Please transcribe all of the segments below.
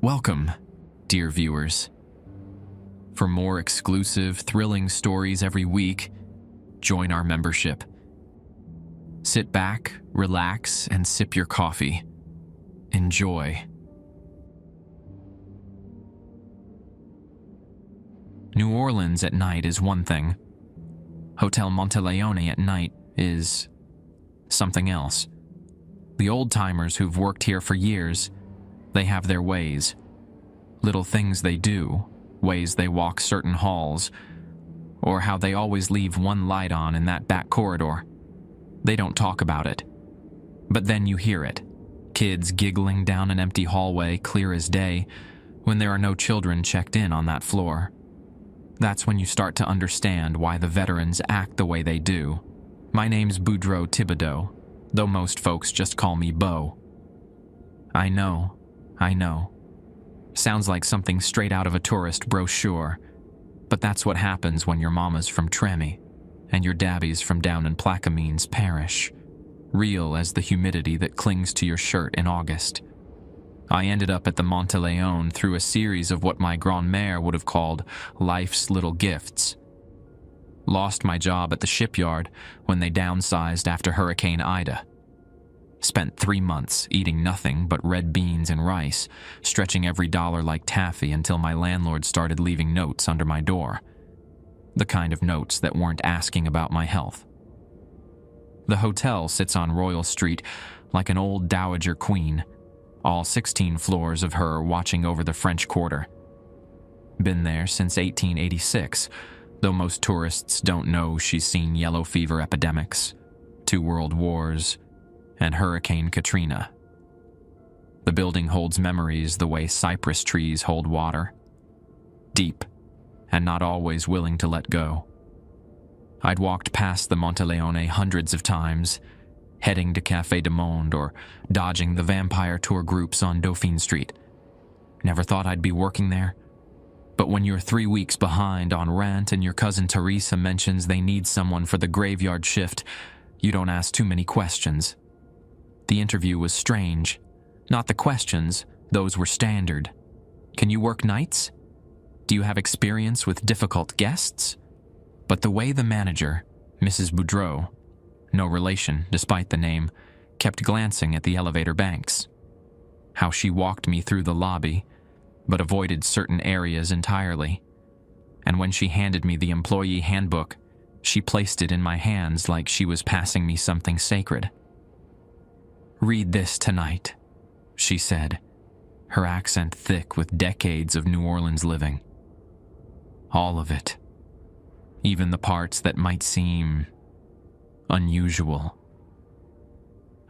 Welcome, dear viewers. For more exclusive, thrilling stories every week, join our membership. Sit back, relax, and sip your coffee. Enjoy. New Orleans at night is one thing. Hotel Monteleone at night is something else. The old-timers who've worked here for years, they have their ways. Little things they do, ways they walk certain halls, or how they always leave one light on in that back corridor. They don't talk about it. But then you hear it. Kids giggling down an empty hallway clear as day when there are no children checked in on that floor. That's when you start to understand why the veterans act the way they do. My name's Boudreaux Thibodeau, though most folks just call me Beau. I know. Sounds like something straight out of a tourist brochure, but that's what happens when your mama's from Tremy and your dabby's from down in Plaquemines Parish, real as the humidity that clings to your shirt in August. I ended up at the Monteleone through a series of what my grand-mère would have called life's little gifts. Lost my job at the shipyard when they downsized after Hurricane Ida. Spent 3 months eating nothing but red beans and rice, stretching every dollar like taffy until my landlord started leaving notes under my door. The kind of notes that weren't asking about my health. The hotel sits on Royal Street like an old dowager queen, all 16 floors of her watching over the French Quarter. Been there since 1886, though most tourists don't know she's seen yellow fever epidemics, 2 world wars, and Hurricane Katrina. The building holds memories the way cypress trees hold water. Deep, and not always willing to let go. I'd walked past the Monteleone hundreds of times, heading to Café du Monde or dodging the vampire tour groups on Dauphine Street. Never thought I'd be working there. But when you're 3 weeks behind on rent and your cousin Teresa mentions they need someone for the graveyard shift, you don't ask too many questions. The interview was strange. Not the questions, those were standard. Can you work nights? Do you have experience with difficult guests? But the way the manager, Mrs. Boudreaux, no relation despite the name, kept glancing at the elevator banks. How she walked me through the lobby, but avoided certain areas entirely. And when she handed me the employee handbook, she placed it in my hands like she was passing me something sacred. "Read this tonight," she said, her accent thick with decades of New Orleans living. All of it. Even the parts that might seem unusual.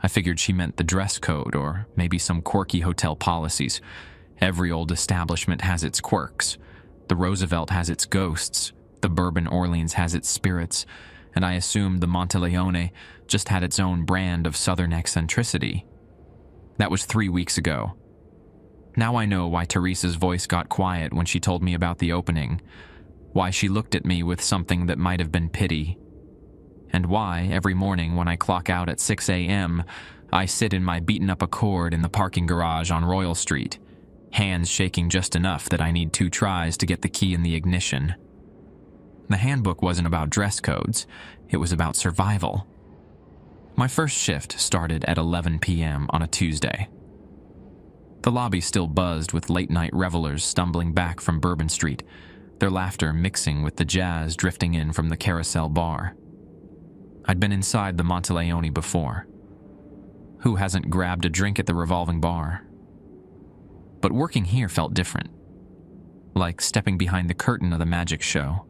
I figured she meant the dress code or maybe some quirky hotel policies. Every old establishment has its quirks. The Roosevelt has its ghosts. The Bourbon Orleans has its spirits. And I assumed the Monteleone just had its own brand of southern eccentricity. That was 3 weeks ago. Now I know why Teresa's voice got quiet when she told me about the opening, why she looked at me with something that might have been pity, and why every morning when I clock out at 6 a.m., I sit in my beaten-up Accord in the parking garage on Royal Street, hands shaking just enough that I need 2 tries to get the key in the ignition. The handbook wasn't about dress codes, it was about survival. My first shift started at 11 p.m. on a Tuesday. The lobby still buzzed with late-night revelers stumbling back from Bourbon Street, their laughter mixing with the jazz drifting in from the Carousel Bar. I'd been inside the Monteleone before. Who hasn't grabbed a drink at the revolving bar? But working here felt different, like stepping behind the curtain of the magic show.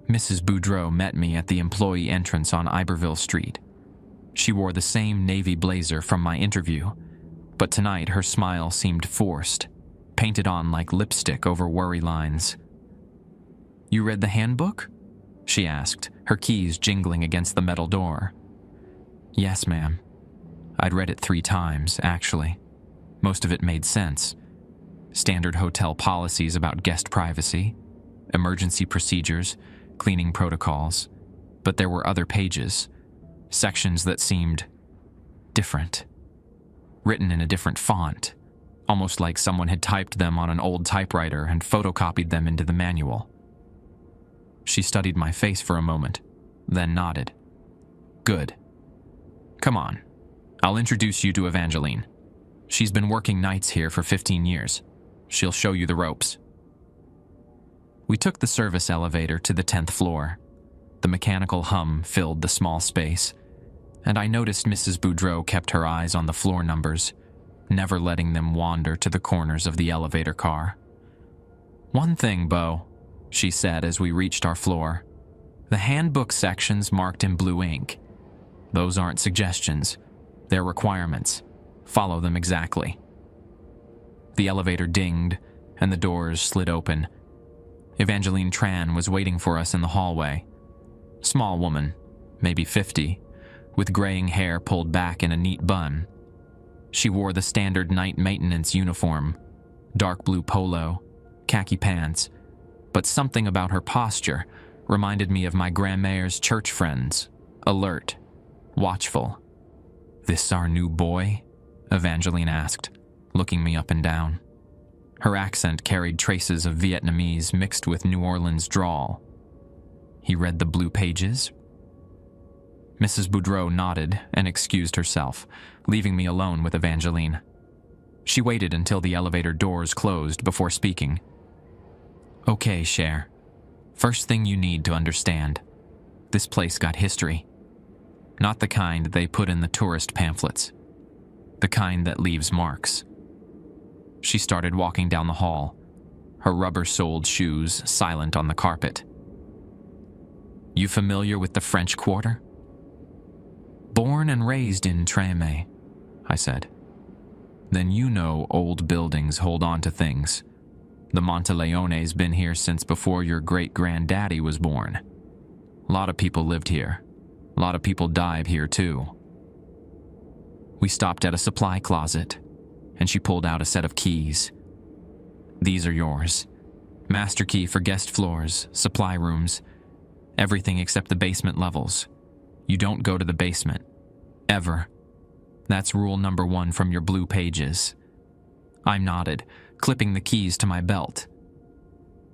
Mrs. Boudreaux met me at the employee entrance on Iberville Street. She wore the same navy blazer from my interview, but tonight her smile seemed forced, painted on like lipstick over worry lines. "You read the handbook?" she asked, her keys jingling against the metal door. "Yes, ma'am. I'd read it 3 times, actually. Most of it made sense. Standard hotel policies about guest privacy, emergency procedures, cleaning protocols, but there were other pages, sections that seemed different, written in a different font, almost like someone had typed them on an old typewriter and photocopied them into the manual. She studied my face for a moment, then nodded. Good. Come on. I'll introduce you to Evangeline. She's been working nights here for 15 years. She'll show you the ropes. We took the service elevator to the 10th floor. The mechanical hum filled the small space, and I noticed Mrs. Boudreau kept her eyes on the floor numbers, never letting them wander to the corners of the elevator car. "One thing, Beau," she said as we reached our floor. "The handbook sections marked in blue ink. Those aren't suggestions. They're requirements. Follow them exactly." The elevator dinged, and the doors slid open. Evangeline Tran was waiting for us in the hallway. Small woman, maybe 50, with graying hair pulled back in a neat bun. She wore the standard night maintenance uniform, dark blue polo, khaki pants, but something about her posture reminded me of my grandma's church friends, alert, watchful. "This our new boy?" Evangeline asked, looking me up and down. Her accent carried traces of Vietnamese mixed with New Orleans drawl. "He read the blue pages?" Mrs. Boudreau nodded and excused herself, leaving me alone with Evangeline. She waited until the elevator doors closed before speaking. "Okay, Cher. First thing you need to understand. This place got history. Not the kind they put in the tourist pamphlets. The kind that leaves marks." She started walking down the hall, her rubber-soled shoes silent on the carpet. "You familiar with the French Quarter?" "Born and raised in Treme," I said. "Then you know old buildings hold on to things. The Monteleone's been here since before your great-granddaddy was born. A lot of people lived here. A lot of people died here, too." We stopped at a supply closet, and she pulled out a set of keys. "These are yours. Master key for guest floors, supply rooms, everything except the basement levels. You don't go to the basement. Ever. That's rule number 1 from your blue pages." I nodded, clipping the keys to my belt.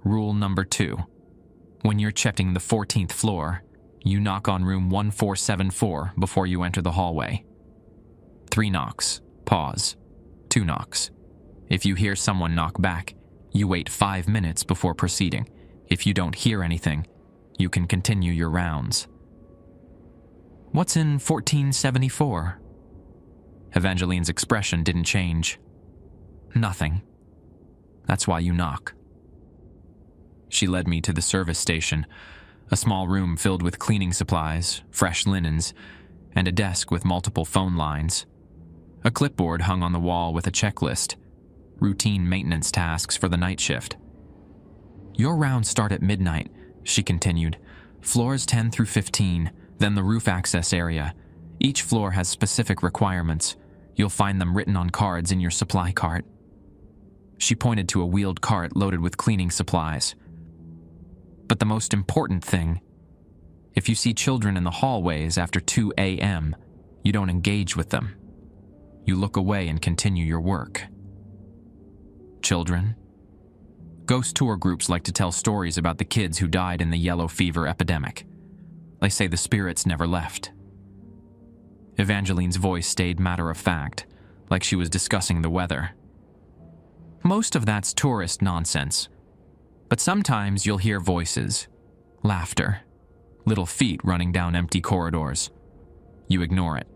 "Rule number 2. When you're checking the 14th floor, you knock on room 1474 before you enter the hallway. 3 knocks. Pause. 2 knocks. If you hear someone knock back, you wait 5 minutes before proceeding. If you don't hear anything, you can continue your rounds." "What's in 1474? Evangeline's expression didn't change. "Nothing. That's why you knock." She led me to the service station, a small room filled with cleaning supplies, fresh linens, and a desk with multiple phone lines. A clipboard hung on the wall with a checklist, routine maintenance tasks for the night shift. "Your rounds start at midnight," she continued. "Floors 10 through 15, then the roof access area. Each floor has specific requirements. You'll find them written on cards in your supply cart." She pointed to a wheeled cart loaded with cleaning supplies. "But the most important thing, if you see children in the hallways after 2 a.m., you don't engage with them. You look away and continue your work." Children? Ghost tour groups like to tell stories about the kids who died in the yellow fever epidemic. They say the spirits never left. Evangeline's voice stayed matter-of-fact, like she was discussing the weather. "Most of that's tourist nonsense. But sometimes you'll hear voices, laughter, little feet running down empty corridors. You ignore it."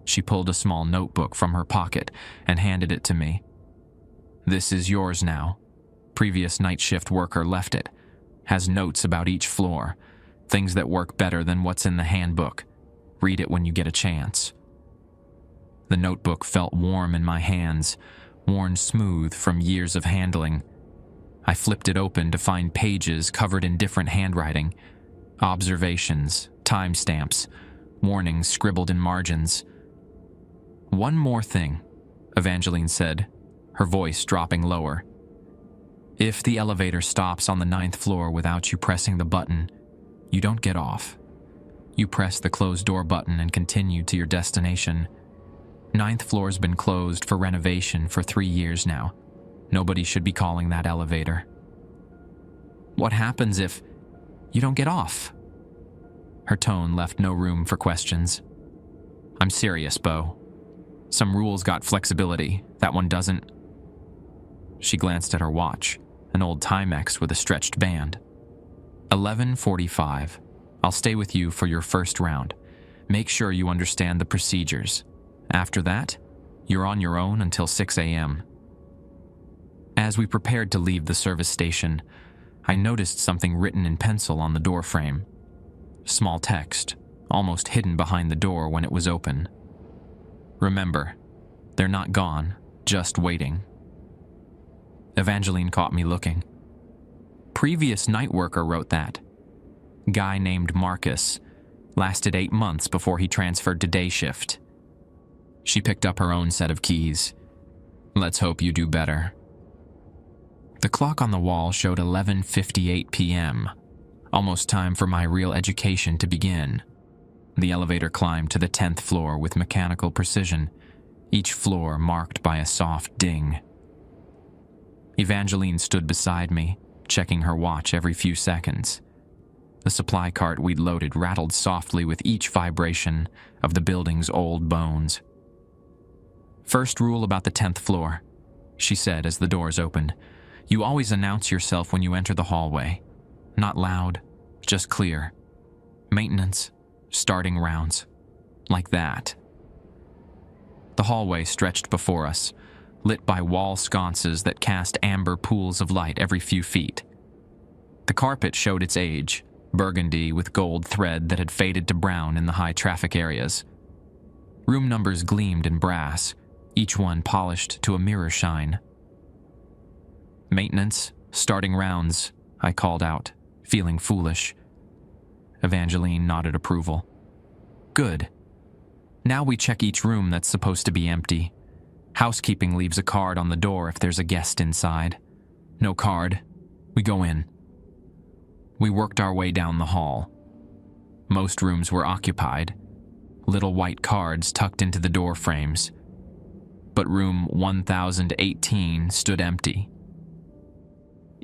She pulled a small notebook from her pocket and handed it to me. "This is yours now. Previous night shift worker left it. Has notes about each floor, things that work better than what's in the handbook. Read it when you get a chance." The notebook felt warm in my hands, worn smooth from years of handling. I flipped it open to find pages covered in different handwriting, observations, timestamps, warnings scribbled in margins. "One more thing," Evangeline said, her voice dropping lower. "If the elevator stops on the 9th floor without you pressing the button, you don't get off. You press the closed door button and continue to your destination. Ninth floor's been closed for renovation for 3 years now. Nobody should be calling that elevator. What happens if you don't get off? Her tone left no room for questions. I'm serious, Beau. Some rules got flexibility, that one doesn't. She glanced at her watch, an old Timex with a stretched band. 11:45. I'll stay with you for your first round. Make sure you understand the procedures. After that, you're on your own until 6 a.m. As we prepared to leave the service station, I noticed something written in pencil on the door frame. Small text, almost hidden behind the door when it was open. Remember, they're not gone, just waiting. Evangeline caught me looking. Previous night worker wrote that. Guy named Marcus. Lasted 8 months before he transferred to day shift. She picked up her own set of keys. Let's hope you do better. The clock on the wall showed 11:58 p.m. Almost time for my real education to begin. The elevator climbed to the 10th floor with mechanical precision, each floor marked by a soft ding. Evangeline stood beside me, checking her watch every few seconds. The supply cart we'd loaded rattled softly with each vibration of the building's old bones. First rule about the 10th floor, she said as the doors opened. You always announce yourself when you enter the hallway. Not loud, just clear. Maintenance, starting rounds. Like that. The hallway stretched before us, lit by wall sconces that cast amber pools of light every few feet. The carpet showed its age, burgundy with gold thread that had faded to brown in the high traffic areas. Room numbers gleamed in brass, each one polished to a mirror shine. Maintenance, starting rounds, I called out, feeling foolish. Evangeline nodded approval. Good. Now we check each room that's supposed to be empty. Housekeeping leaves a card on the door if there's a guest inside. No card. We go in. We worked our way down the hall. Most rooms were occupied, little white cards tucked into the door frames. But room 1018 stood empty.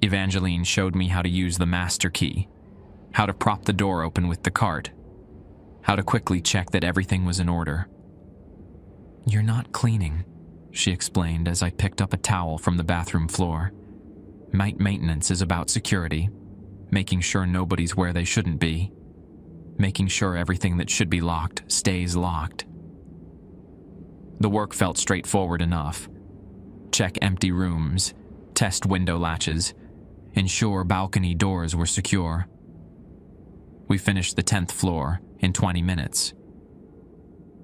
Evangeline showed me how to use the master key, how to prop the door open with the cart, how to quickly check that everything was in order. You're not cleaning, she explained as I picked up a towel from the bathroom floor. Night maintenance is about security, making sure nobody's where they shouldn't be, making sure everything that should be locked stays locked. The work felt straightforward enough. Check empty rooms, test window latches, ensure balcony doors were secure. We finished the 10th floor in 20 minutes.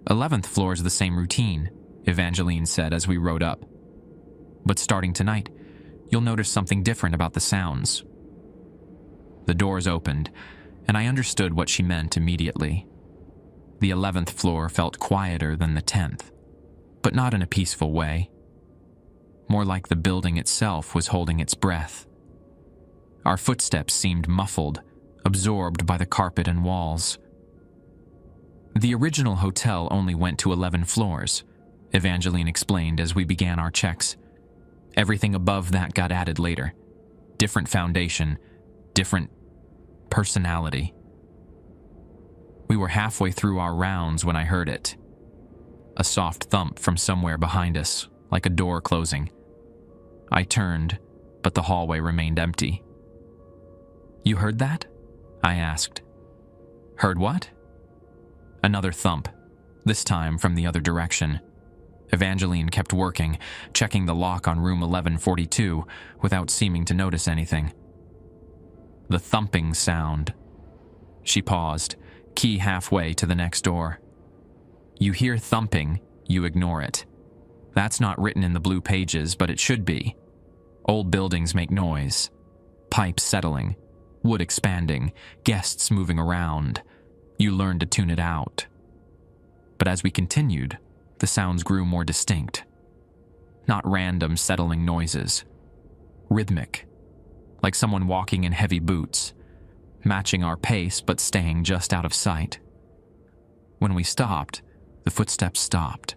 11th floor is the same routine, Evangeline said as we rode up. But starting tonight, you'll notice something different about the sounds. The doors opened, and I understood what she meant immediately. The 11th floor felt quieter than the 10th, but not in a peaceful way. More like the building itself was holding its breath. Our footsteps seemed muffled, absorbed by the carpet and walls. The original hotel only went to 11 floors, Evangeline explained as we began our checks. Everything above that got added later. Different foundation, different personality. We were halfway through our rounds when I heard it. A soft thump from somewhere behind us, like a door closing. I turned, but the hallway remained empty. You heard that? I asked. Heard what? Another thump, this time from the other direction. Evangeline kept working, checking the lock on room 1142 without seeming to notice anything. The thumping sound. She paused, key halfway to the next door. You hear thumping, you ignore it. That's not written in the blue pages, but it should be. Old buildings make noise. Pipes settling, wood expanding, guests moving around. You learn to tune it out. But as we continued, the sounds grew more distinct. Not random settling noises. Rhythmic, like someone walking in heavy boots, matching our pace but staying just out of sight. When we stopped, the footsteps stopped.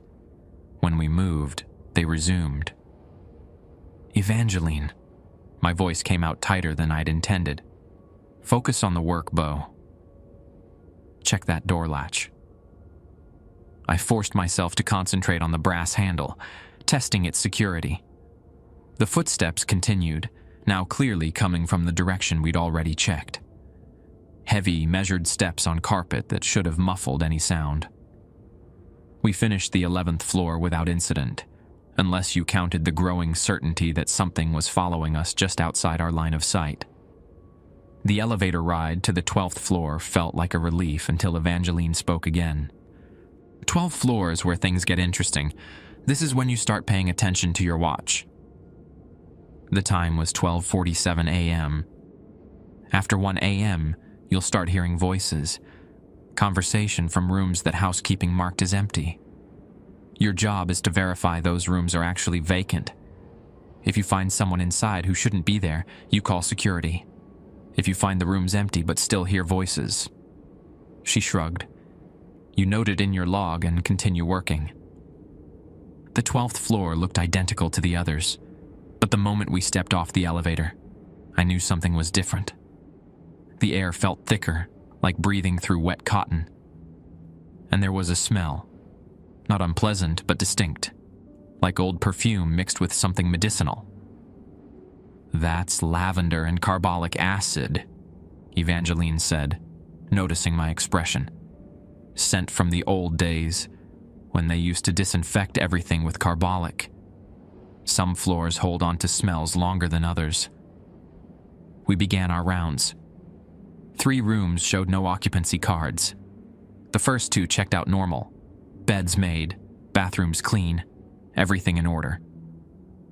When we moved, they resumed. "Evangeline." My voice came out tighter than I'd intended. "Focus on the work, Beau. Check that door latch." I forced myself to concentrate on the brass handle, testing its security. The footsteps continued, now clearly coming from the direction we'd already checked. Heavy, measured steps on carpet that should have muffled any sound. We finished the 11th floor without incident, unless you counted the growing certainty that something was following us just outside our line of sight. The elevator ride to the 12th floor felt like a relief until Evangeline spoke again. 12 floors where things get interesting. This is when you start paying attention to your watch." The time was 12:47 a.m. After 1 a.m., you'll start hearing voices, conversation from rooms that housekeeping marked as empty. Your job is to verify those rooms are actually vacant. If you find someone inside who shouldn't be there, you call security. If you find the rooms empty but still hear voices. She shrugged. You note it in your log and continue working. The 12th floor looked identical to the others, but the moment we stepped off the elevator, I knew something was different. The air felt thicker, like breathing through wet cotton. And there was a smell, not unpleasant but distinct, like old perfume mixed with something medicinal. "That's lavender and carbolic acid," Evangeline said, noticing my expression. "Scent from the old days, when they used to disinfect everything with carbolic. Some floors hold on to smells longer than others." We began our rounds. 3 rooms showed no occupancy cards. The first 2 checked out normal. Beds made, bathrooms clean, everything in order.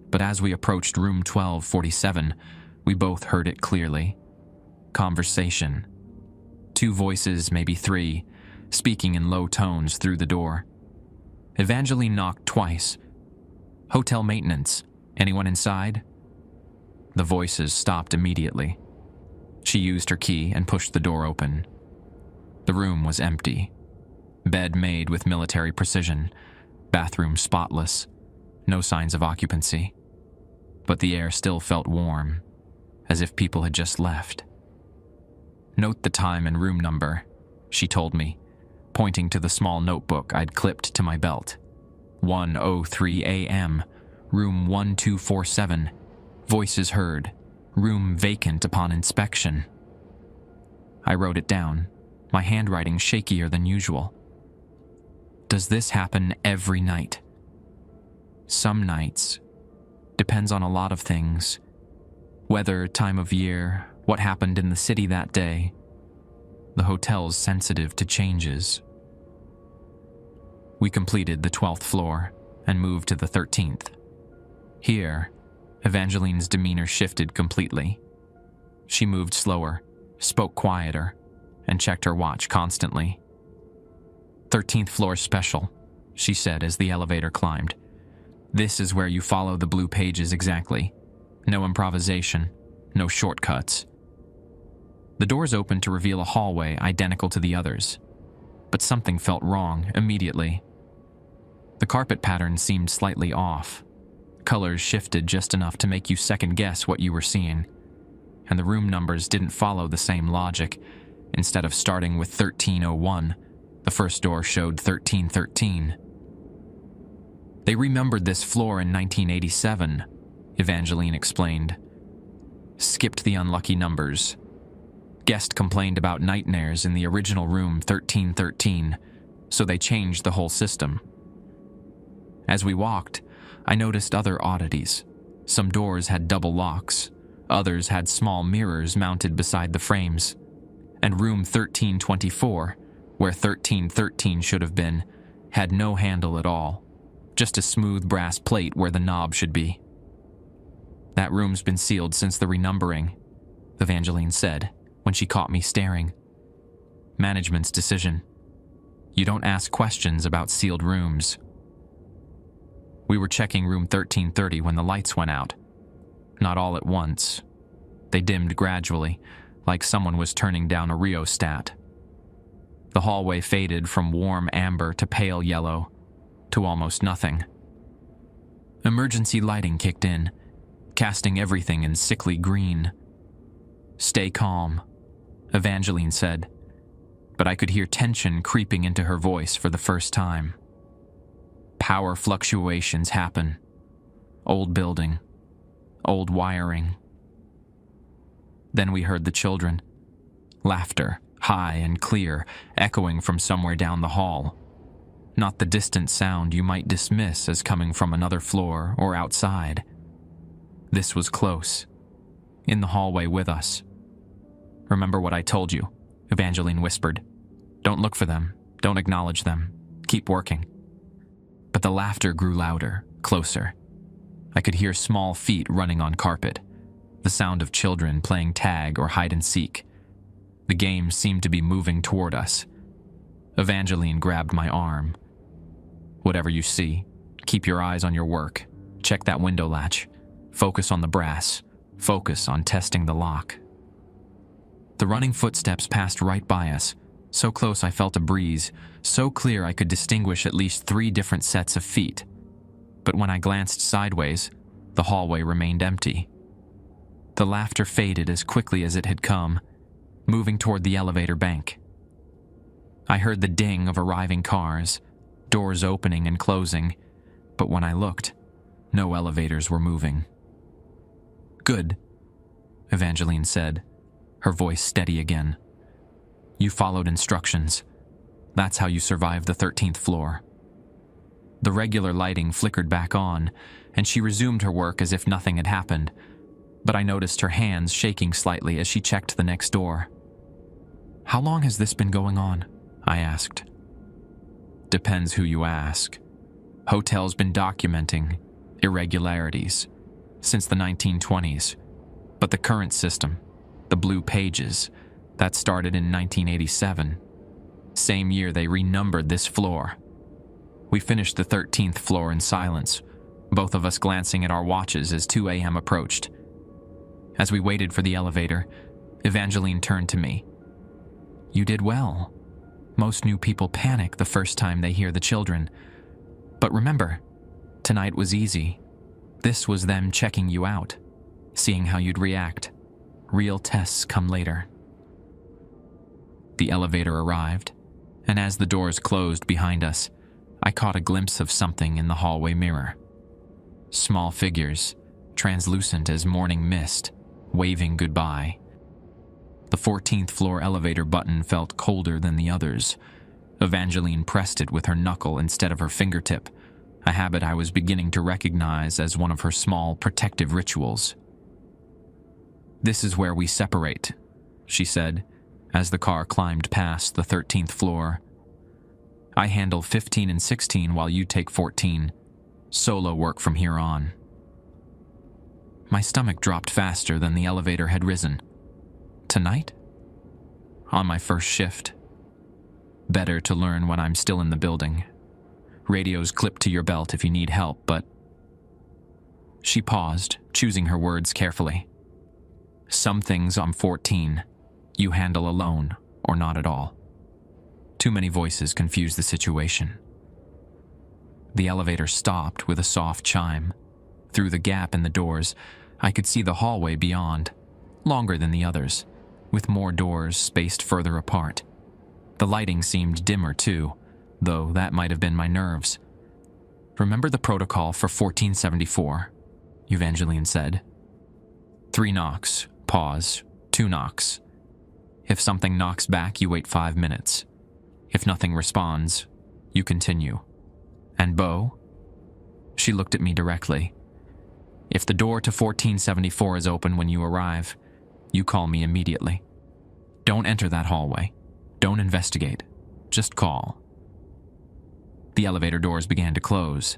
But as we approached room 1247, we both heard it clearly. Conversation. 2 voices, maybe 3, speaking in low tones through the door. Evangeline knocked twice. "Hotel maintenance. Anyone inside?" The voices stopped immediately. She used her key and pushed the door open. The room was empty. Bed made with military precision. Bathroom spotless. No signs of occupancy. But the air still felt warm, as if people had just left. "Note the time and room number," she told me, pointing to the small notebook I'd clipped to my belt. 1:03 a.m., room 1247. Voices heard. Room vacant upon inspection. I wrote it down, my handwriting shakier than usual. "Does this happen every night?" "Some nights. Depends on a lot of things. Weather, time of year, what happened in the city that day. The hotel's sensitive to changes." We completed the 12th floor and moved to the 13th. Here, Evangeline's demeanor shifted completely. She moved slower, spoke quieter, and checked her watch constantly. "13th floor special," she said as the elevator climbed. "This is where you follow the blue pages exactly. No improvisation, no shortcuts." The doors opened to reveal a hallway identical to the others, but something felt wrong immediately. The carpet pattern seemed slightly off. Colors shifted just enough to make you second-guess what you were seeing, and the room numbers didn't follow the same logic. Instead of starting with 1301, the first door showed 1313. "They remembered this floor in 1987, Evangeline explained. "Skipped the unlucky numbers. Guest complained about nightmares in the original room 1313, so they changed the whole system." As we walked, I noticed other oddities. Some doors had double locks, others had small mirrors mounted beside the frames, and room 1324, where 1313 should have been, had no handle at all, just a smooth brass plate where the knob should be. "That room's been sealed since the renumbering," Evangeline said when she caught me staring. "Management's decision. You don't ask questions about sealed rooms." We were checking room 1330 when the lights went out. Not all at once. They dimmed gradually, like someone was turning down a rheostat. The hallway faded from warm amber to pale yellow, to almost nothing. Emergency lighting kicked in, casting everything in sickly green. "Stay calm," Evangeline said, but I could hear tension creeping into her voice for the first time. "Power fluctuations happen. Old building. Old wiring." Then we heard the children. Laughter, high and clear, echoing from somewhere down the hall. Not the distant sound you might dismiss as coming from another floor or outside. This was close, in the hallway with us. "Remember what I told you," Evangeline whispered. "Don't look for them. Don't acknowledge them. Keep working." But the laughter grew louder, closer. I could hear small feet running on carpet, the sound of children playing tag or hide and seek. The game seemed to be moving toward us. Evangeline grabbed my arm. "Whatever you see, keep your eyes on your work. Check that window latch. Focus on the brass. Focus on testing the lock." The running footsteps passed right by us, so close I felt a breeze, so clear I could distinguish at least 3 different sets of feet. But when I glanced sideways, the hallway remained empty. The laughter faded as quickly as it had come, moving toward the elevator bank. I heard the ding of arriving cars, doors opening and closing, but when I looked, no elevators were moving. "Good," Evangeline said, her voice steady again. "You followed instructions. That's how you survived the 13th floor." The regular lighting flickered back on, and she resumed her work as if nothing had happened, but I noticed her hands shaking slightly as she checked the next door. "How long has this been going on?" I asked. "Depends who you ask. Hotel's been documenting irregularities since the 1920s, but the current system, the Blue Pages, that started in 1987. Same year they renumbered this floor. We finished the 13th floor in silence, both of us glancing at our watches as 2 a.m. approached. As we waited for the elevator, Evangeline turned to me. "You did well. Most new people panic the first time they hear the children. But remember, tonight was easy. This was them checking you out, seeing how you'd react. Real tests come later." The elevator arrived, and as the doors closed behind us, I caught a glimpse of something in the hallway mirror. Small figures, translucent as morning mist, waving goodbye. The 14th floor elevator button felt colder than the others. Evangeline pressed it with her knuckle instead of her fingertip, a habit I was beginning to recognize as one of her small protective rituals. "This is where we separate," she said, as the car climbed past the 13th floor. "I handle 15 and 16 while you take 14. Solo work from here on." My stomach dropped faster than the elevator had risen. Tonight? On my first shift. Better to learn when I'm still in the building. Radios clipped to your belt if you need help, but... She paused, choosing her words carefully. "Some things on 14, you handle alone or not at all." Too many voices confused the situation. The elevator stopped with a soft chime. Through the gap in the doors, I could see the hallway beyond, longer than the others, with more doors spaced further apart. The lighting seemed dimmer too, though that might have been my nerves. "Remember the protocol for 1474, Evangeline said. 3 knocks, pause, 2 knocks. If something knocks back, you wait 5 minutes. If nothing responds, you continue. And Bo?" She looked at me directly. "If the door to 1474 is open when you arrive, you call me immediately. Don't enter that hallway. Don't investigate. Just call." The elevator doors began to close.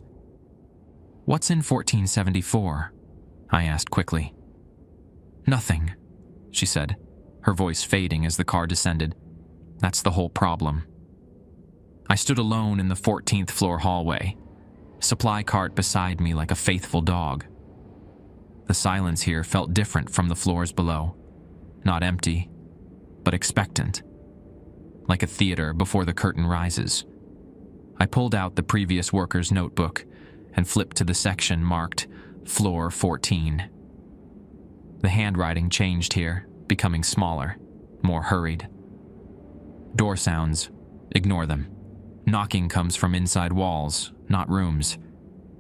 "What's in 1474? I asked quickly. "Nothing," she said, her voice fading as the car descended. "That's the whole problem." I stood alone in the 14th floor hallway, supply cart beside me like a faithful dog. The silence here felt different from the floors below. Not empty, but expectant. Like a theater before the curtain rises. I pulled out the previous worker's notebook and flipped to the section marked Floor 14. The handwriting changed here, becoming smaller, more hurried. Door sounds. Ignore them. Knocking comes from inside walls, not rooms.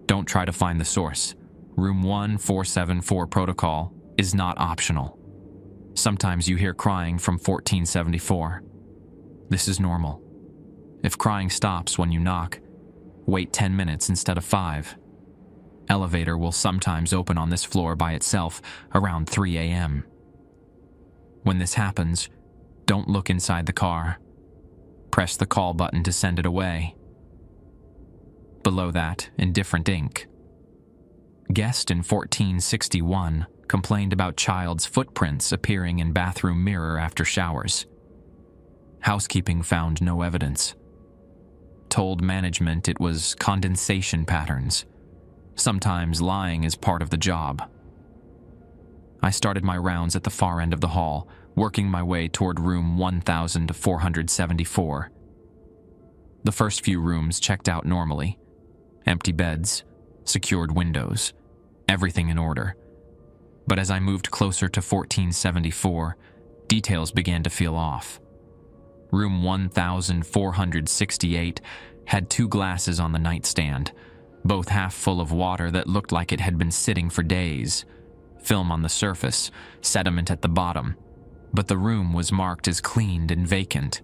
Don't try to find the source. Room 1474 protocol is not optional. Sometimes you hear crying from 1474. This is normal. If crying stops when you knock, wait 10 minutes instead of 5. Elevator will sometimes open on this floor by itself around 3 a.m. When this happens, don't look inside the car. Press the call button to send it away. Below that, in different ink, guest in 1461 complained about child's footprints appearing in bathroom mirror after showers. Housekeeping found no evidence. Told management it was condensation patterns. Sometimes lying is part of the job. I started my rounds at the far end of the hall, working my way toward room 1474. The first few rooms checked out normally. Empty beds, secured windows, everything in order. But as I moved closer to 1474, details began to feel off. Room 1468 had 2 glasses on the nightstand, both half full of water that looked like it had been sitting for days. Film on the surface, sediment at the bottom, but the room was marked as cleaned and vacant.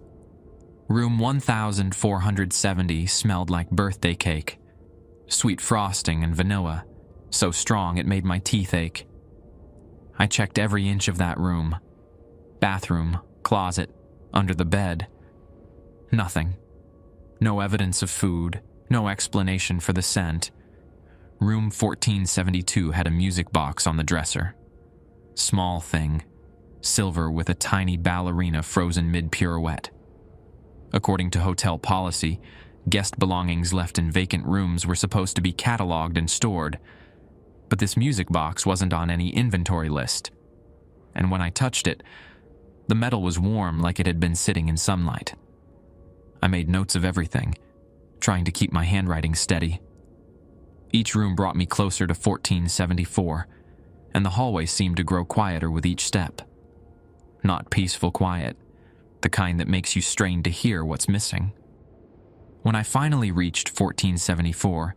Room 1470 smelled like birthday cake. Sweet frosting and vanilla, so strong it made my teeth ache. I checked every inch of that room. Bathroom, closet, under the bed. Nothing. No evidence of food, no explanation for the scent. Room 1472 had a music box on the dresser. Small thing, silver with a tiny ballerina frozen mid-pirouette. According to hotel policy, guest belongings left in vacant rooms were supposed to be cataloged and stored, but this music box wasn't on any inventory list. And when I touched it, the metal was warm like it had been sitting in sunlight. I made notes of everything, trying to keep my handwriting steady. Each room brought me closer to 1474, and the hallway seemed to grow quieter with each step. Not peaceful quiet, the kind that makes you strain to hear what's missing. When I finally reached 1474,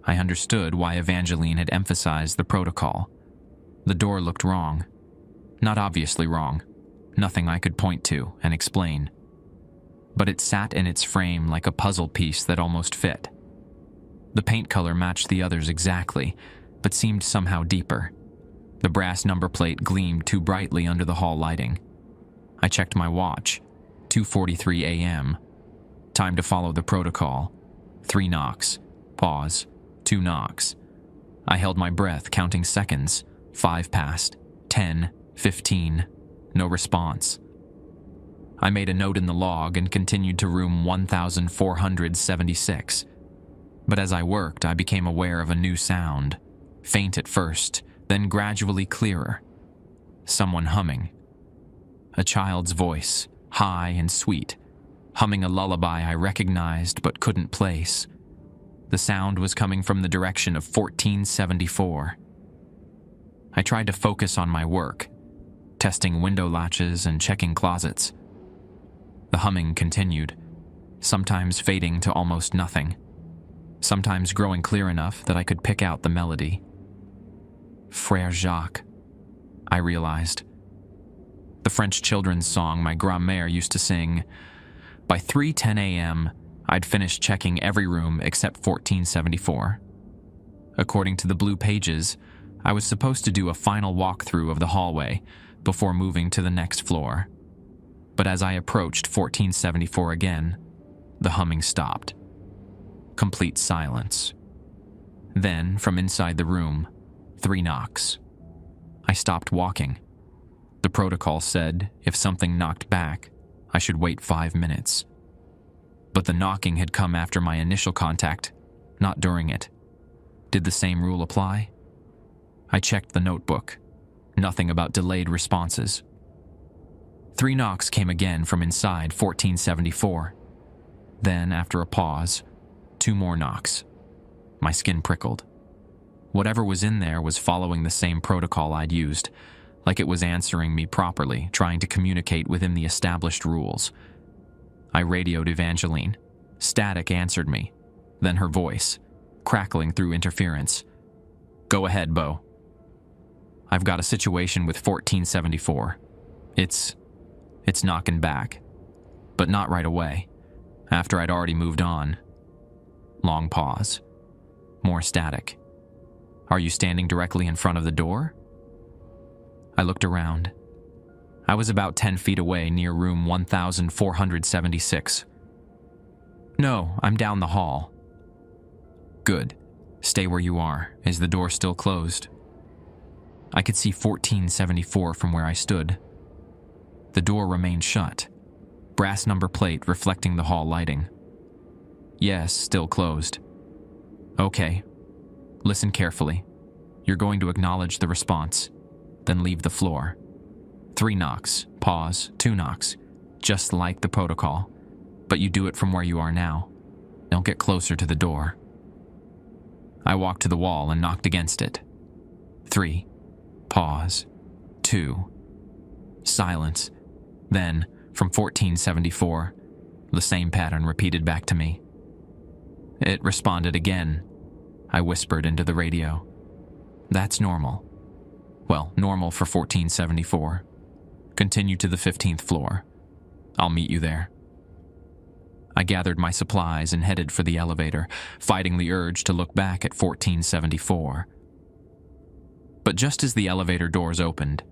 I understood why Evangeline had emphasized the protocol. The door looked wrong. Not obviously wrong. Nothing I could point to and explain. But it sat in its frame like a puzzle piece that almost fit. The paint color matched the others exactly, but seemed somehow deeper. The brass number plate gleamed too brightly under the hall lighting. I checked my watch. 2:43 a.m. Time to follow the protocol. 3 knocks. Pause. 2 knocks. I held my breath, counting seconds. 5 passed. 10. 15. No response. I made a note in the log and continued to room 1476. But as I worked, I became aware of a new sound. Faint at first, then gradually clearer. Someone humming. A child's voice, high and sweet, humming a lullaby I recognized but couldn't place. The sound was coming from the direction of 1474. I tried to focus on my work, testing window latches and checking closets. The humming continued, sometimes fading to almost nothing, sometimes growing clear enough that I could pick out the melody. Frère Jacques, I realized. The French children's song my grand-mère used to sing. By 3:10 a.m., I'd finished checking every room except 1474. According to the blue pages, I was supposed to do a final walkthrough of the hallway before moving to the next floor. But as I approached 1474 again, the humming stopped. Complete silence. Then, from inside the room, 3 knocks. I stopped walking. The protocol said if something knocked back, I should wait 5 minutes. But the knocking had come after my initial contact, not during it. Did the same rule apply? I checked the notebook. Nothing about delayed responses. 3 knocks came again from inside 1474. Then, after a pause, 2 more knocks. My skin prickled. Whatever was in there was following the same protocol I'd used, like it was answering me properly, trying to communicate within the established rules. I radioed Evangeline. Static answered me, then her voice, crackling through interference. "Go ahead, Bo. I've got a situation with 1474. It's knocking back, but not right away, after I'd already moved on." Long pause. More static. "Are you standing directly in front of the door?" I looked around. I was about 10 feet away near room 1476. "No, I'm down the hall." "Good. Stay where you are. Is the door still closed?" I could see 1474 from where I stood. The door remained shut, brass number plate reflecting the hall lighting. "Yes, still closed." "Okay. Listen carefully. You're going to acknowledge the response, then leave the floor. 3 knocks, pause, 2 knocks, just like the protocol, but you do it from where you are now. Don't get closer to the door." I walked to the wall and knocked against it. 3, pause, 2, silence. Then, from 1474, the same pattern repeated back to me. It responded again. I whispered into the radio. "That's normal. Well, normal for 1474. Continue to the 15th floor. I'll meet you there." I gathered my supplies and headed for the elevator, fighting the urge to look back at 1474. But just as the elevator doors opened,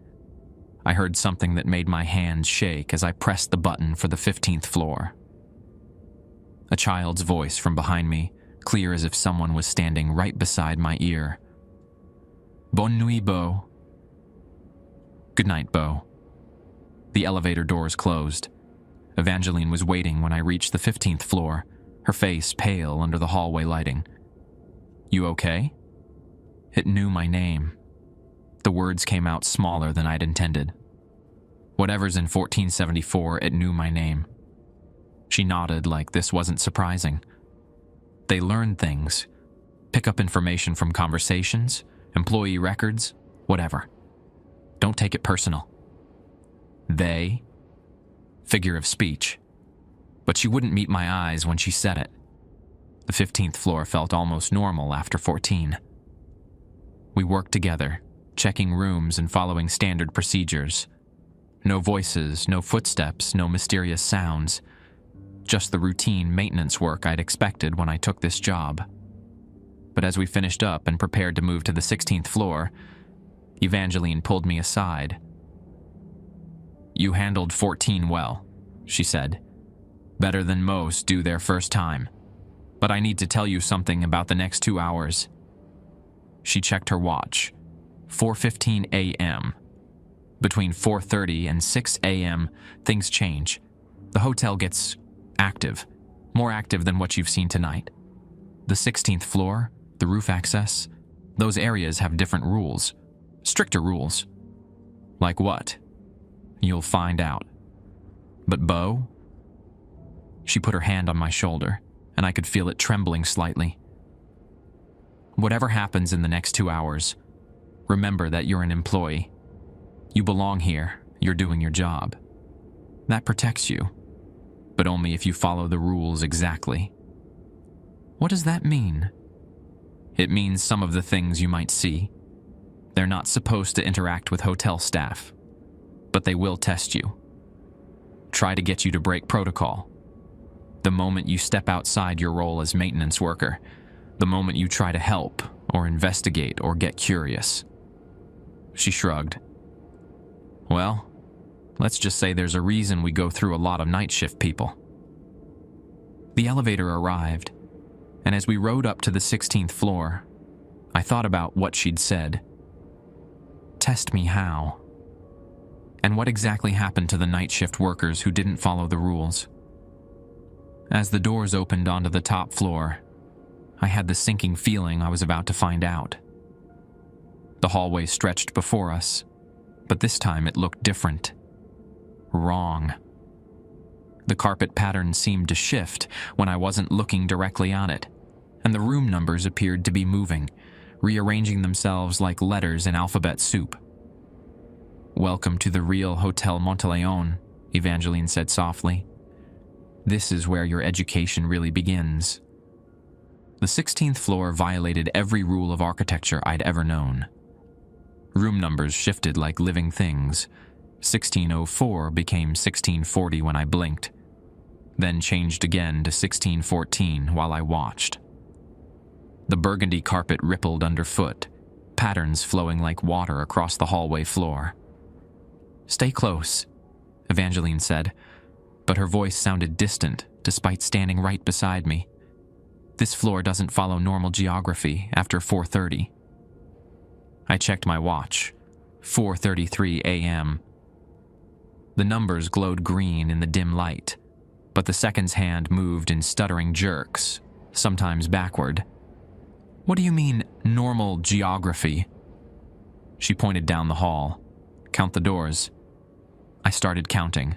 I heard something that made my hands shake as I pressed the button for the 15th floor. A child's voice from behind me, clear as if someone was standing right beside my ear. "Bonne nuit, Bo." "Good night, Bo." The elevator doors closed. Evangeline was waiting when I reached the 15th floor, her face pale under the hallway lighting. "You okay?" It knew my name. The words came out smaller than I'd intended. Whatever's in 1474, it knew my name. She nodded like this wasn't surprising. They learn things, pick up information from conversations, employee records, whatever. Don't take it personal. They? Figure of speech. But she wouldn't meet my eyes when she said it. The 15th floor felt almost normal after 14. We worked together, checking rooms and following standard procedures. No voices, no footsteps, no mysterious sounds. Just the routine maintenance work I'd expected when I took this job. But as we finished up and prepared to move to the 16th floor, Evangeline pulled me aside. "You handled 14 well," she said. "Better than most do their first time. But I need to tell you something about the next 2 hours." She checked her watch. 4:15 a.m. Between 4:30 and 6 a.m., things change. The hotel gets active, more active than what you've seen tonight. The 16th floor, the roof access, those areas have different rules, stricter rules. Like what? You'll find out. But Bo? She put her hand on my shoulder, and I could feel it trembling slightly. Whatever happens in the next 2 hours, remember that you're an employee. You belong here, you're doing your job. That protects you, but only if you follow the rules exactly. What does that mean? It means some of the things you might see. They're not supposed to interact with hotel staff, but they will test you. Try to get you to break protocol. The moment you step outside your role as maintenance worker, the moment you try to help or investigate or get curious. She shrugged. Well, let's just say there's a reason we go through a lot of night shift people. The elevator arrived, and as we rode up to the 16th floor, I thought about what she'd said. Test me how? And what exactly happened to the night shift workers who didn't follow the rules? As the doors opened onto the top floor, I had the sinking feeling I was about to find out. The hallway stretched before us, but this time it looked different. Wrong. The carpet pattern seemed to shift when I wasn't looking directly on it, and the room numbers appeared to be moving, rearranging themselves like letters in alphabet soup. "Welcome to the real Hotel Monteleone," Evangeline said softly. "This is where your education really begins." The 16th floor violated every rule of architecture I'd ever known. Room numbers shifted like living things. 1604 became 1640 when I blinked, then changed again to 1614 while I watched. The burgundy carpet rippled underfoot, patterns flowing like water across the hallway floor. "Stay close," Evangeline said, but her voice sounded distant despite standing right beside me. "This floor doesn't follow normal geography after 4:30. I checked my watch. 4:33 a.m. The numbers glowed green in the dim light, but the seconds hand moved in stuttering jerks, sometimes backward. "What do you mean, normal geography?" She pointed down the hall. "Count the doors." I started counting.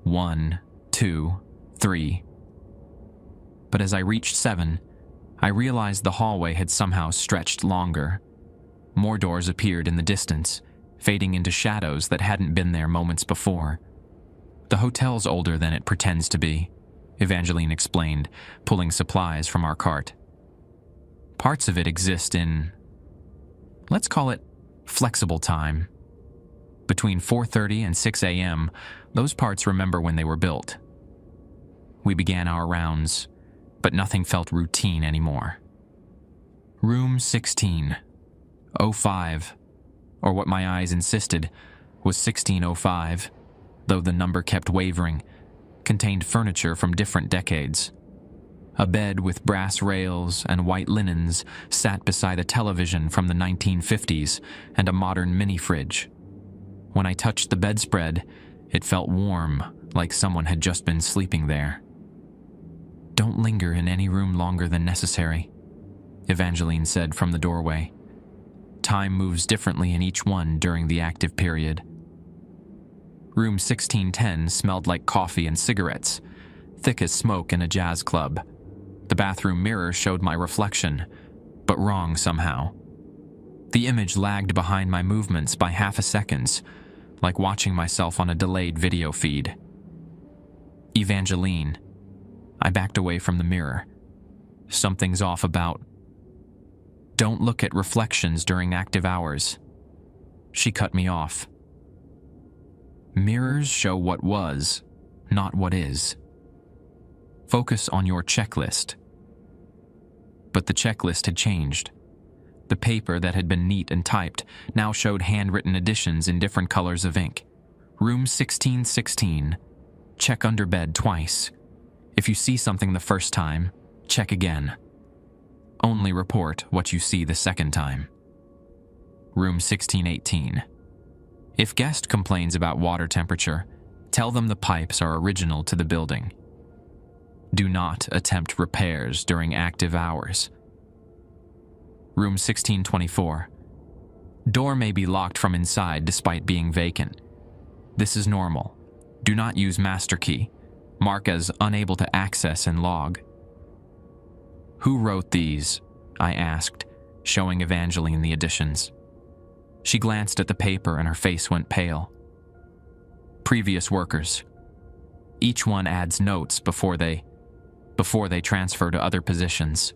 1, 2, 3. But as I reached 7, I realized the hallway had somehow stretched longer. More doors appeared in the distance, fading into shadows that hadn't been there moments before. "The hotel's older than it pretends to be," Evangeline explained, pulling supplies from our cart. "Parts of it exist in, let's call it, flexible time. Between 4:30 and 6 a.m., those parts remember when they were built." We began our rounds, but nothing felt routine anymore. Room 1605, or what my eyes insisted was 1605, though the number kept wavering, contained furniture from different decades. A bed with brass rails and white linens sat beside a television from the 1950s and a modern mini-fridge. When I touched the bedspread, it felt warm, like someone had just been sleeping there. "Don't linger in any room longer than necessary," Evangeline said from the doorway. "Time moves differently in each one during the active period." Room 1610 smelled like coffee and cigarettes, thick as smoke in a jazz club. The bathroom mirror showed my reflection, but wrong somehow. The image lagged behind my movements by half a second, like watching myself on a delayed video feed. "Evangeline." I backed away from the mirror. "Something's off about..." "Don't look at reflections during active hours." She cut me off. "Mirrors show what was, not what is. Focus on your checklist." But the checklist had changed. The paper that had been neat and typed now showed handwritten additions in different colors of ink. "Room 1616. Check under bed twice. If you see something the first time, check again. Only report what you see the second time." Room 1618. If guest complains about water temperature, tell them the pipes are original to the building. Do not attempt repairs during active hours. Room 1624. Door may be locked from inside despite being vacant. This is normal. Do not use master key. Mark as unable to access and log. "Who wrote these?" I asked, showing Evangeline the additions. She glanced at the paper and her face went pale. "Previous workers. Each one adds notes before they transfer to other positions."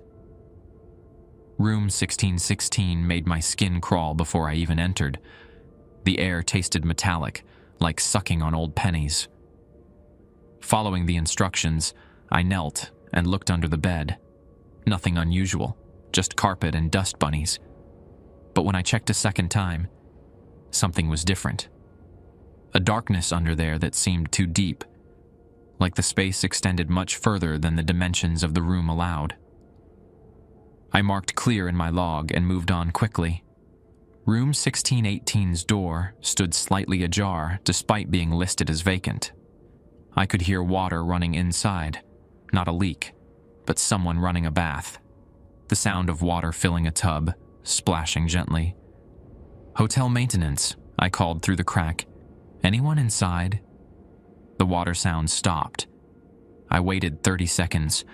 Room 1616 made my skin crawl before I even entered. The air tasted metallic, like sucking on old pennies. Following the instructions, I knelt and looked under the bed. Nothing unusual, just carpet and dust bunnies. But when I checked a second time, something was different. A darkness under there that seemed too deep, like the space extended much further than the dimensions of the room allowed. I marked clear in my log and moved on quickly. Room 1618's door stood slightly ajar despite being listed as vacant. I could hear water running inside, not a leak, but someone running a bath. The sound of water filling a tub, splashing gently. "Hotel maintenance," I called through the crack. "Anyone inside?" The water sound stopped. I waited 30 seconds,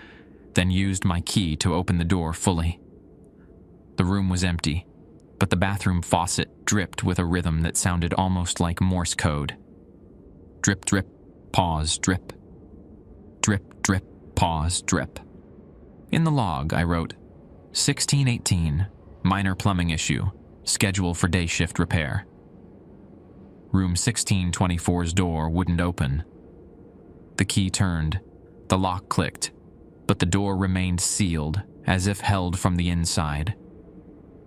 then used my key to open the door fully. The room was empty, but the bathroom faucet dripped with a rhythm that sounded almost like Morse code. Drip, drip, pause, drip. Drip, drip, pause, drip. In the log, I wrote, 1618, minor plumbing issue, schedule for day shift repair. Room 1624's door wouldn't open. The key turned, the lock clicked, but the door remained sealed, as if held from the inside.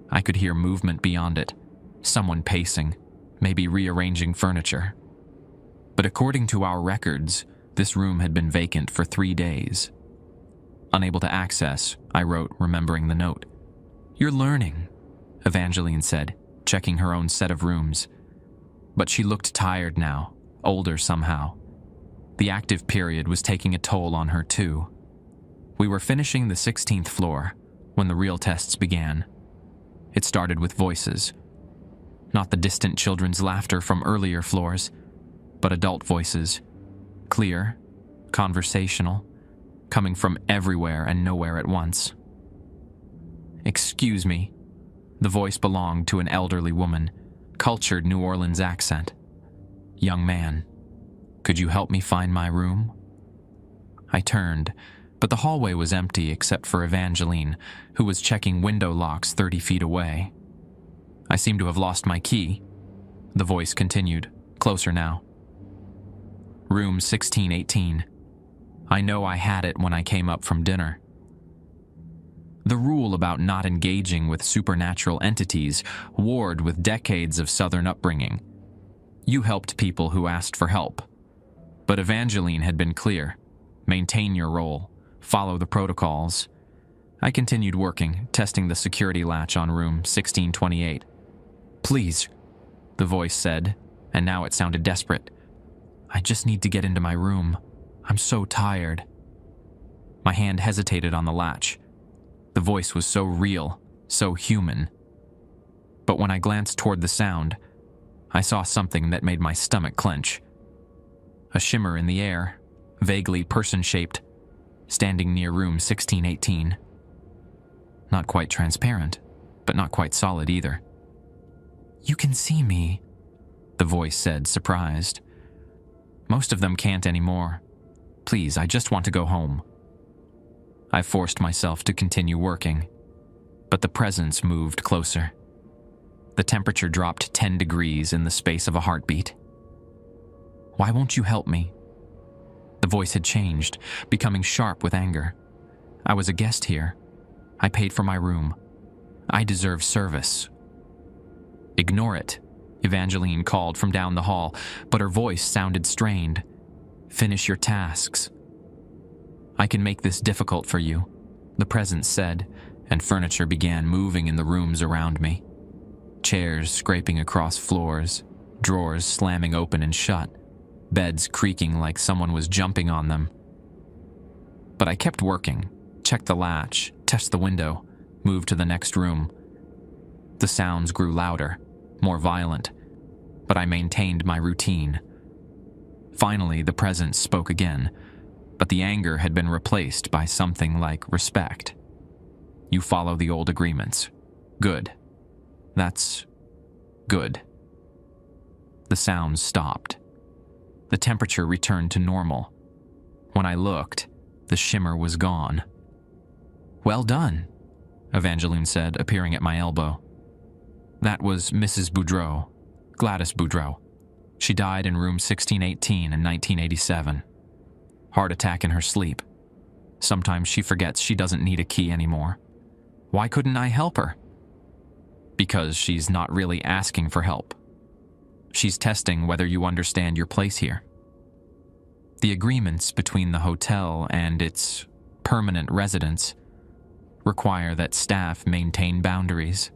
I could hear movement beyond it, someone pacing, maybe rearranging furniture. But according to our records, this room had been vacant for 3 days. Unable to access, I wrote, remembering the note. "You're learning," Evangeline said, checking her own set of rooms. But she looked tired now, older somehow. The active period was taking a toll on her too. We were finishing the 16th floor when the real tests began. It started with voices. Not the distant children's laughter from earlier floors, but adult voices. Clear, conversational, coming from everywhere and nowhere at once. "Excuse me." The voice belonged to an elderly woman, cultured New Orleans accent. "Young man, could you help me find my room?" I turned, but the hallway was empty except for Evangeline, who was checking window locks 30 feet away. "I seem to have lost my key," the voice continued, closer now. "Room 1618. I know I had it when I came up from dinner." The rule about not engaging with supernatural entities warred with decades of Southern upbringing. You helped people who asked for help. But Evangeline had been clear. Maintain your role. Follow the protocols. I continued working, testing the security latch on room 1628. "Please," the voice said, and now it sounded desperate. "I just need to get into my room. I'm so tired." My hand hesitated on the latch. The voice was so real, so human. But when I glanced toward the sound, I saw something that made my stomach clench. A shimmer in the air, vaguely person-shaped, standing near room 1618. Not quite transparent, but not quite solid either. "You can see me," the voice said, surprised. "Most of them can't anymore. Please, I just want to go home." I forced myself to continue working, but the presence moved closer. The temperature dropped 10 degrees in the space of a heartbeat. "Why won't you help me?" The voice had changed, becoming sharp with anger. "I was a guest here. I paid for my room. I deserve service." "Ignore it," Evangeline called from down the hall, but her voice sounded strained. "Finish your tasks." "I can make this difficult for you," the presence said, and furniture began moving in the rooms around me. Chairs scraping across floors, drawers slamming open and shut, beds creaking like someone was jumping on them. But I kept working, checked the latch, tested the window, moved to the next room. The sounds grew louder, more violent, but I maintained my routine. Finally, the presence spoke again, but the anger had been replaced by something like respect. "You follow the old agreements. Good. That's good." The sounds stopped. The temperature returned to normal. When I looked, the shimmer was gone. "Well done," Evangeline said, appearing at my elbow. "That was Mrs. Boudreau, Gladys Boudreau. She died in room 1618 in 1987. Heart attack in her sleep. Sometimes she forgets she doesn't need a key anymore. Why couldn't I help her?" "Because she's not really asking for help. She's testing whether you understand your place here. The agreements between the hotel and its permanent residents require that staff maintain boundaries,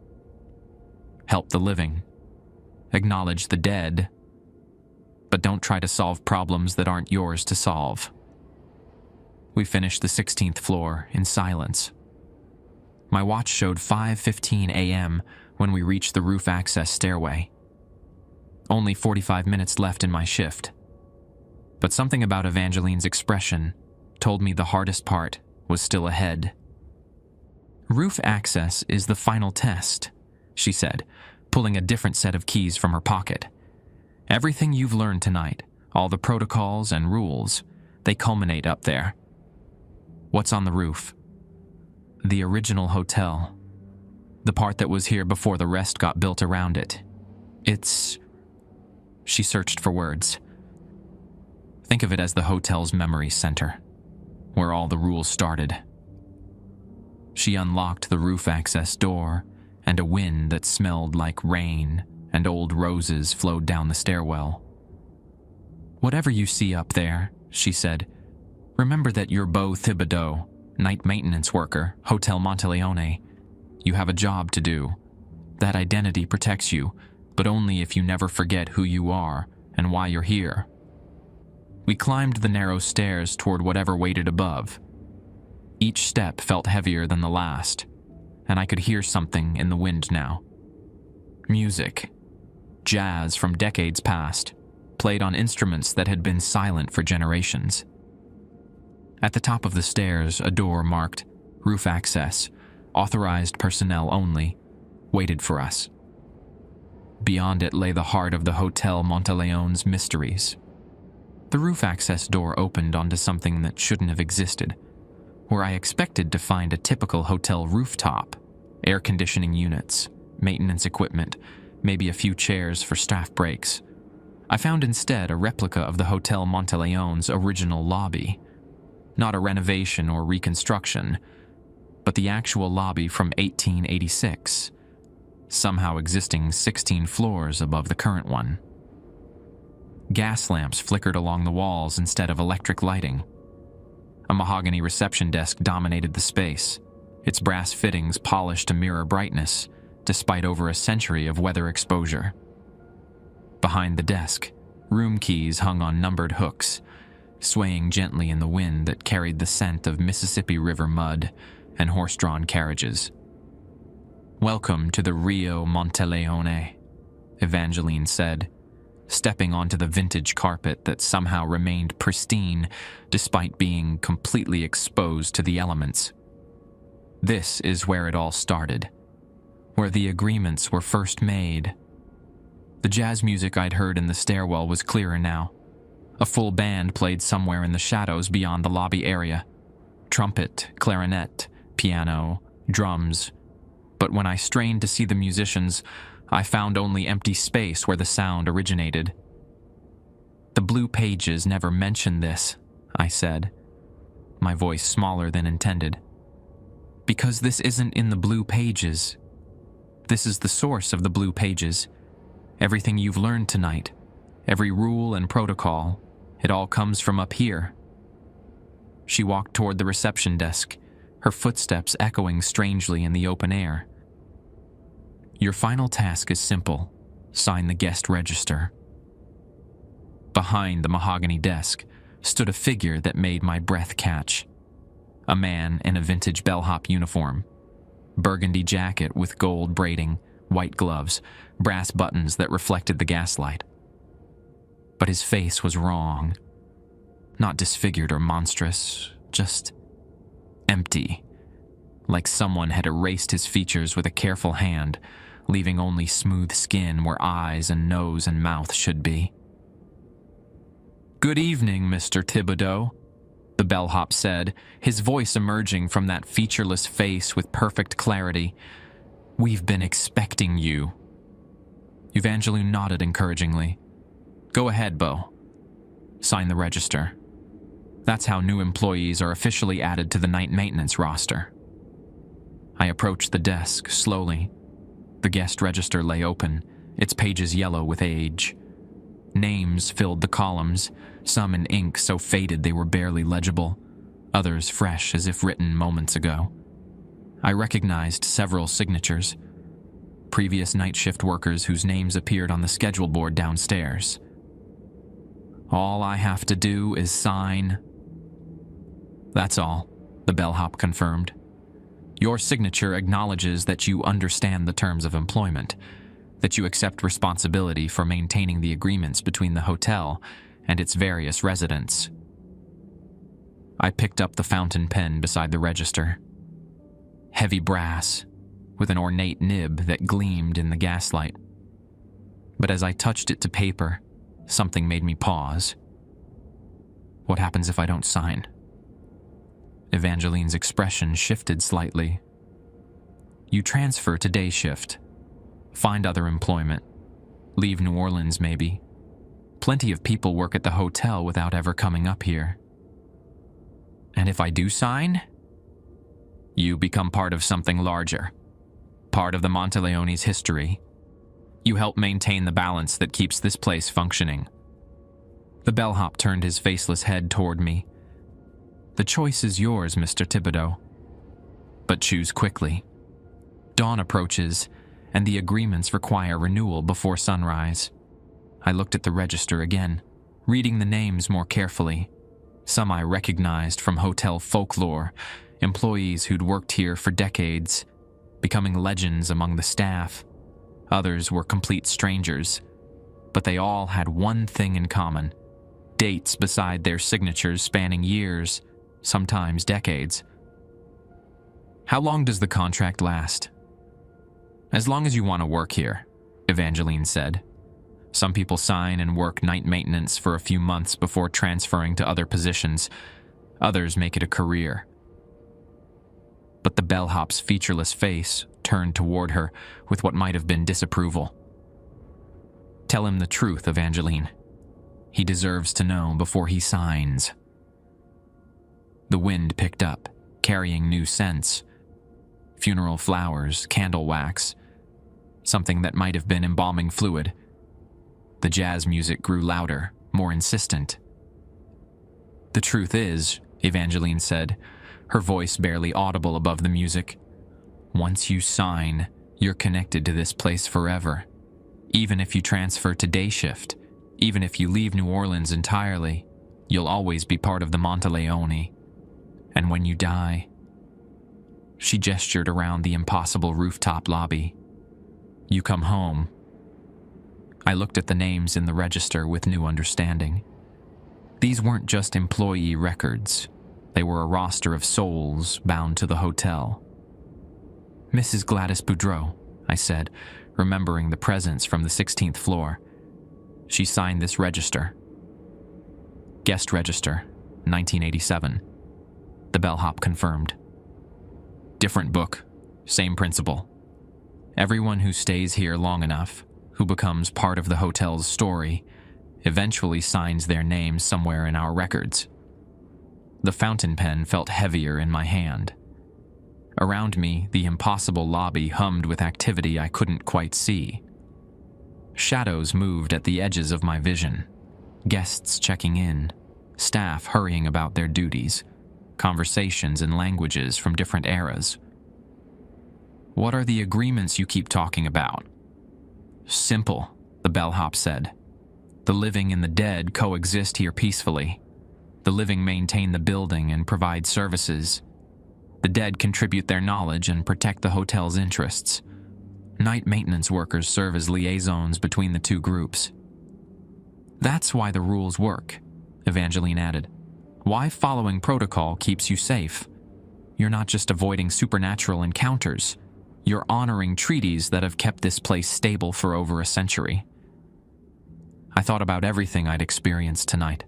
help the living, acknowledge the dead, but don't try to solve problems that aren't yours to solve." We finished the 16th floor in silence. My watch showed 5:15 a.m. when we reached the roof access stairway. Only 45 minutes left in my shift. But something about Evangeline's expression told me the hardest part was still ahead. "Roof access is the final test," she said, pulling a different set of keys from her pocket. "Everything you've learned tonight, all the protocols and rules, they culminate up there." "What's on the roof?" "The original hotel. The part that was here before the rest got built around it. It's..." She searched for words. "Think of it as the hotel's memory center, where all the rules started." She unlocked the roof access door, and a wind that smelled like rain and old roses flowed down the stairwell. "Whatever you see up there," she said, "remember that you're Beau Thibodeau, night maintenance worker, Hotel Monteleone. You have a job to do. That identity protects you, but only if you never forget who you are and why you're here." We climbed the narrow stairs toward whatever waited above. Each step felt heavier than the last, and I could hear something in the wind now. Music. Jazz from decades past, played on instruments that had been silent for generations. At the top of the stairs, a door marked "Roof Access, Authorized Personnel Only," waited for us. Beyond it lay the heart of the Hotel Monteleone's mysteries. The roof access door opened onto something that shouldn't have existed, where I expected to find a typical hotel rooftop, air conditioning units, maintenance equipment, maybe a few chairs for staff breaks. I found instead a replica of the Hotel Monteleone's original lobby. Not a renovation or reconstruction, but the actual lobby from 1886, somehow existing 16 floors above the current one. Gas lamps flickered along the walls instead of electric lighting. A mahogany reception desk dominated the space, its brass fittings polished to mirror brightness, despite over a century of weather exposure. Behind the desk, room keys hung on numbered hooks, swaying gently in the wind that carried the scent of Mississippi River mud and horse-drawn carriages. "Welcome to the Rio Monteleone," Evangeline said, stepping onto the vintage carpet that somehow remained pristine despite being completely exposed to the elements. "This is where it all started, where the agreements were first made." The jazz music I'd heard in the stairwell was clearer now. A full band played somewhere in the shadows beyond the lobby area. Trumpet, clarinet, piano, drums. But when I strained to see the musicians, I found only empty space where the sound originated. "The blue pages never mention this," I said, my voice smaller than intended. "Because this isn't in the blue pages. This is the source of the blue pages. Everything you've learned tonight, every rule and protocol, it all comes from up here." She walked toward the reception desk, her footsteps echoing strangely in the open air. "Your final task is simple. Sign the guest register." Behind the mahogany desk stood a figure that made my breath catch. A man in a vintage bellhop uniform. Burgundy jacket with gold braiding, white gloves, brass buttons that reflected the gaslight. But his face was wrong. Not disfigured or monstrous, just empty. Like someone had erased his features with a careful hand, leaving only smooth skin where eyes and nose and mouth should be. "Good evening, Mr. Thibodeau," the bellhop said, his voice emerging from that featureless face with perfect clarity. "We've been expecting you." Evangeline nodded encouragingly. "Go ahead, Beau. Sign the register. That's how new employees are officially added to the night maintenance roster." I approached the desk slowly. The guest register lay open, its pages yellow with age. Names filled the columns, some in ink so faded they were barely legible, others fresh as if written moments ago. I recognized several signatures. Previous night shift workers whose names appeared on the schedule board downstairs. "All I have to do is sign." "That's all," the bellhop confirmed. "Your signature acknowledges that you understand the terms of employment, that you accept responsibility for maintaining the agreements between the hotel and its various residents." I picked up the fountain pen beside the register. Heavy brass, with an ornate nib that gleamed in the gaslight. But as I touched it to paper, something made me pause. What happens if I don't sign? Evangeline's expression shifted slightly. You transfer to day shift. Find other employment. Leave New Orleans, maybe. Plenty of people work at the hotel without ever coming up here. And if I do sign? You become part of something larger. Part of the Monteleone's history. You help maintain the balance that keeps this place functioning. The bellhop turned his faceless head toward me. The choice is yours, Mr. Thibodeau. But choose quickly. Dawn approaches, and the agreements require renewal before sunrise. I looked at the register again, reading the names more carefully. Some I recognized from hotel folklore, employees who'd worked here for decades, becoming legends among the staff. Others were complete strangers, but they all had one thing in common: dates beside their signatures spanning years, sometimes decades. How long does the contract last? As long as you want to work here, Evangeline said. Some people sign and work night maintenance for a few months before transferring to other positions. Others make it a career. But the bellhop's featureless face turned toward her with what might have been disapproval. Tell him the truth, Evangeline. He deserves to know before he signs. The wind picked up, carrying new scents. Funeral flowers, candle wax, something that might have been embalming fluid. The jazz music grew louder, more insistent. The truth is, Evangeline said, her voice barely audible above the music, once you sign, you're connected to this place forever. Even if you transfer to day shift, even if you leave New Orleans entirely, you'll always be part of the Monteleone. And when you die... She gestured around the impossible rooftop lobby. You come home. I looked at the names in the register with new understanding. These weren't just employee records. They were a roster of souls bound to the hotel. Mrs. Gladys Boudreau, I said, remembering the presence from the 16th floor. She signed this register. Guest register, 1987. The bellhop confirmed. Different book, same principle. Everyone who stays here long enough, who becomes part of the hotel's story, eventually signs their name somewhere in our records. The fountain pen felt heavier in my hand. Around me, the impossible lobby hummed with activity I couldn't quite see. Shadows moved at the edges of my vision. Guests checking in, staff hurrying about their duties, conversations in languages from different eras. What are the agreements you keep talking about? Simple, the bellhop said. The living and the dead coexist here peacefully. The living maintain the building and provide services. The dead contribute their knowledge and protect the hotel's interests. Night maintenance workers serve as liaisons between the two groups. That's why the rules work, Evangeline added. Why following protocol keeps you safe. You're not just avoiding supernatural encounters. You're honoring treaties that have kept this place stable for over a century. I thought about everything I'd experienced tonight.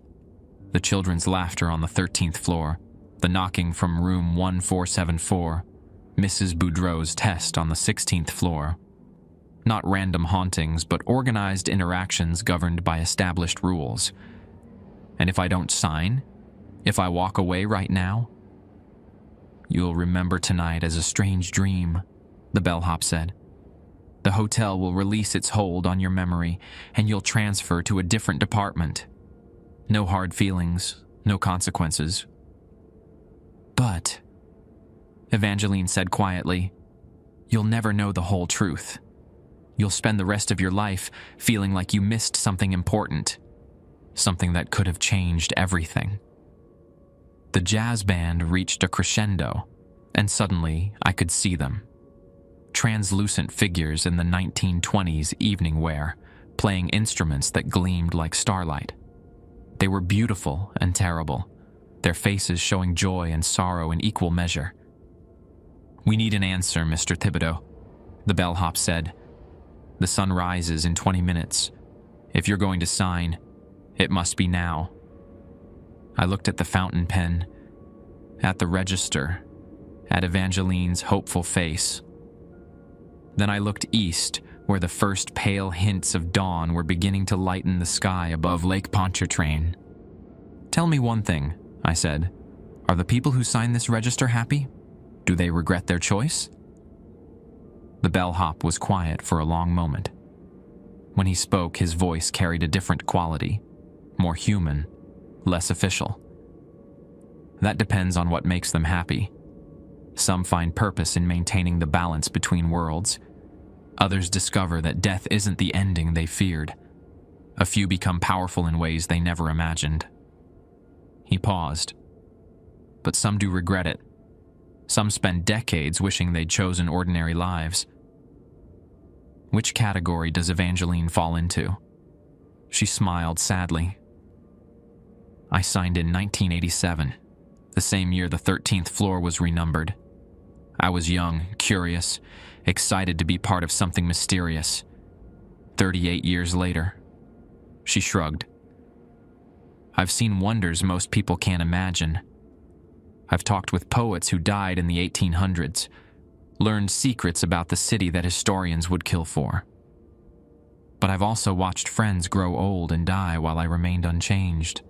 The children's laughter on the 13th floor, the knocking from room 1474, Mrs. Boudreau's test on the 16th floor. Not random hauntings, but organized interactions governed by established rules. And if I don't sign, if I walk away right now, you'll remember tonight as a strange dream, the bellhop said. The hotel will release its hold on your memory, and you'll transfer to a different department. No hard feelings, no consequences. But, Evangeline said quietly, you'll never know the whole truth. You'll spend the rest of your life feeling like you missed something important, something that could have changed everything. The jazz band reached a crescendo, and suddenly I could see them. Translucent figures in the 1920s evening wear, playing instruments that gleamed like starlight. They were beautiful and terrible, their faces showing joy and sorrow in equal measure. "We need an answer, Mr. Thibodeau," the bellhop said. "The sun rises in 20 minutes. If you're going to sign, it must be now." I looked at the fountain pen, at the register, at Evangeline's hopeful face. Then I looked east, where the first pale hints of dawn were beginning to lighten the sky above Lake Pontchartrain. "Tell me one thing," I said. "Are the people who signed this register happy? Do they regret their choice?" The bellhop was quiet for a long moment. When he spoke, his voice carried a different quality, more human, less official. "That depends on what makes them happy. Some find purpose in maintaining the balance between worlds. Others discover that death isn't the ending they feared. A few become powerful in ways they never imagined." He paused. "But some do regret it. Some spend decades wishing they'd chosen ordinary lives." "Which category does Evangeline fall into?" She smiled sadly. "I signed in 1987, the same year the 13th floor was renumbered. I was young, curious, excited to be part of something mysterious. 38 years later." She shrugged. "I've seen wonders most people can't imagine. I've talked with poets who died in the 1800s, learned secrets about the city that historians would kill for. But I've also watched friends grow old and die while I remained unchanged.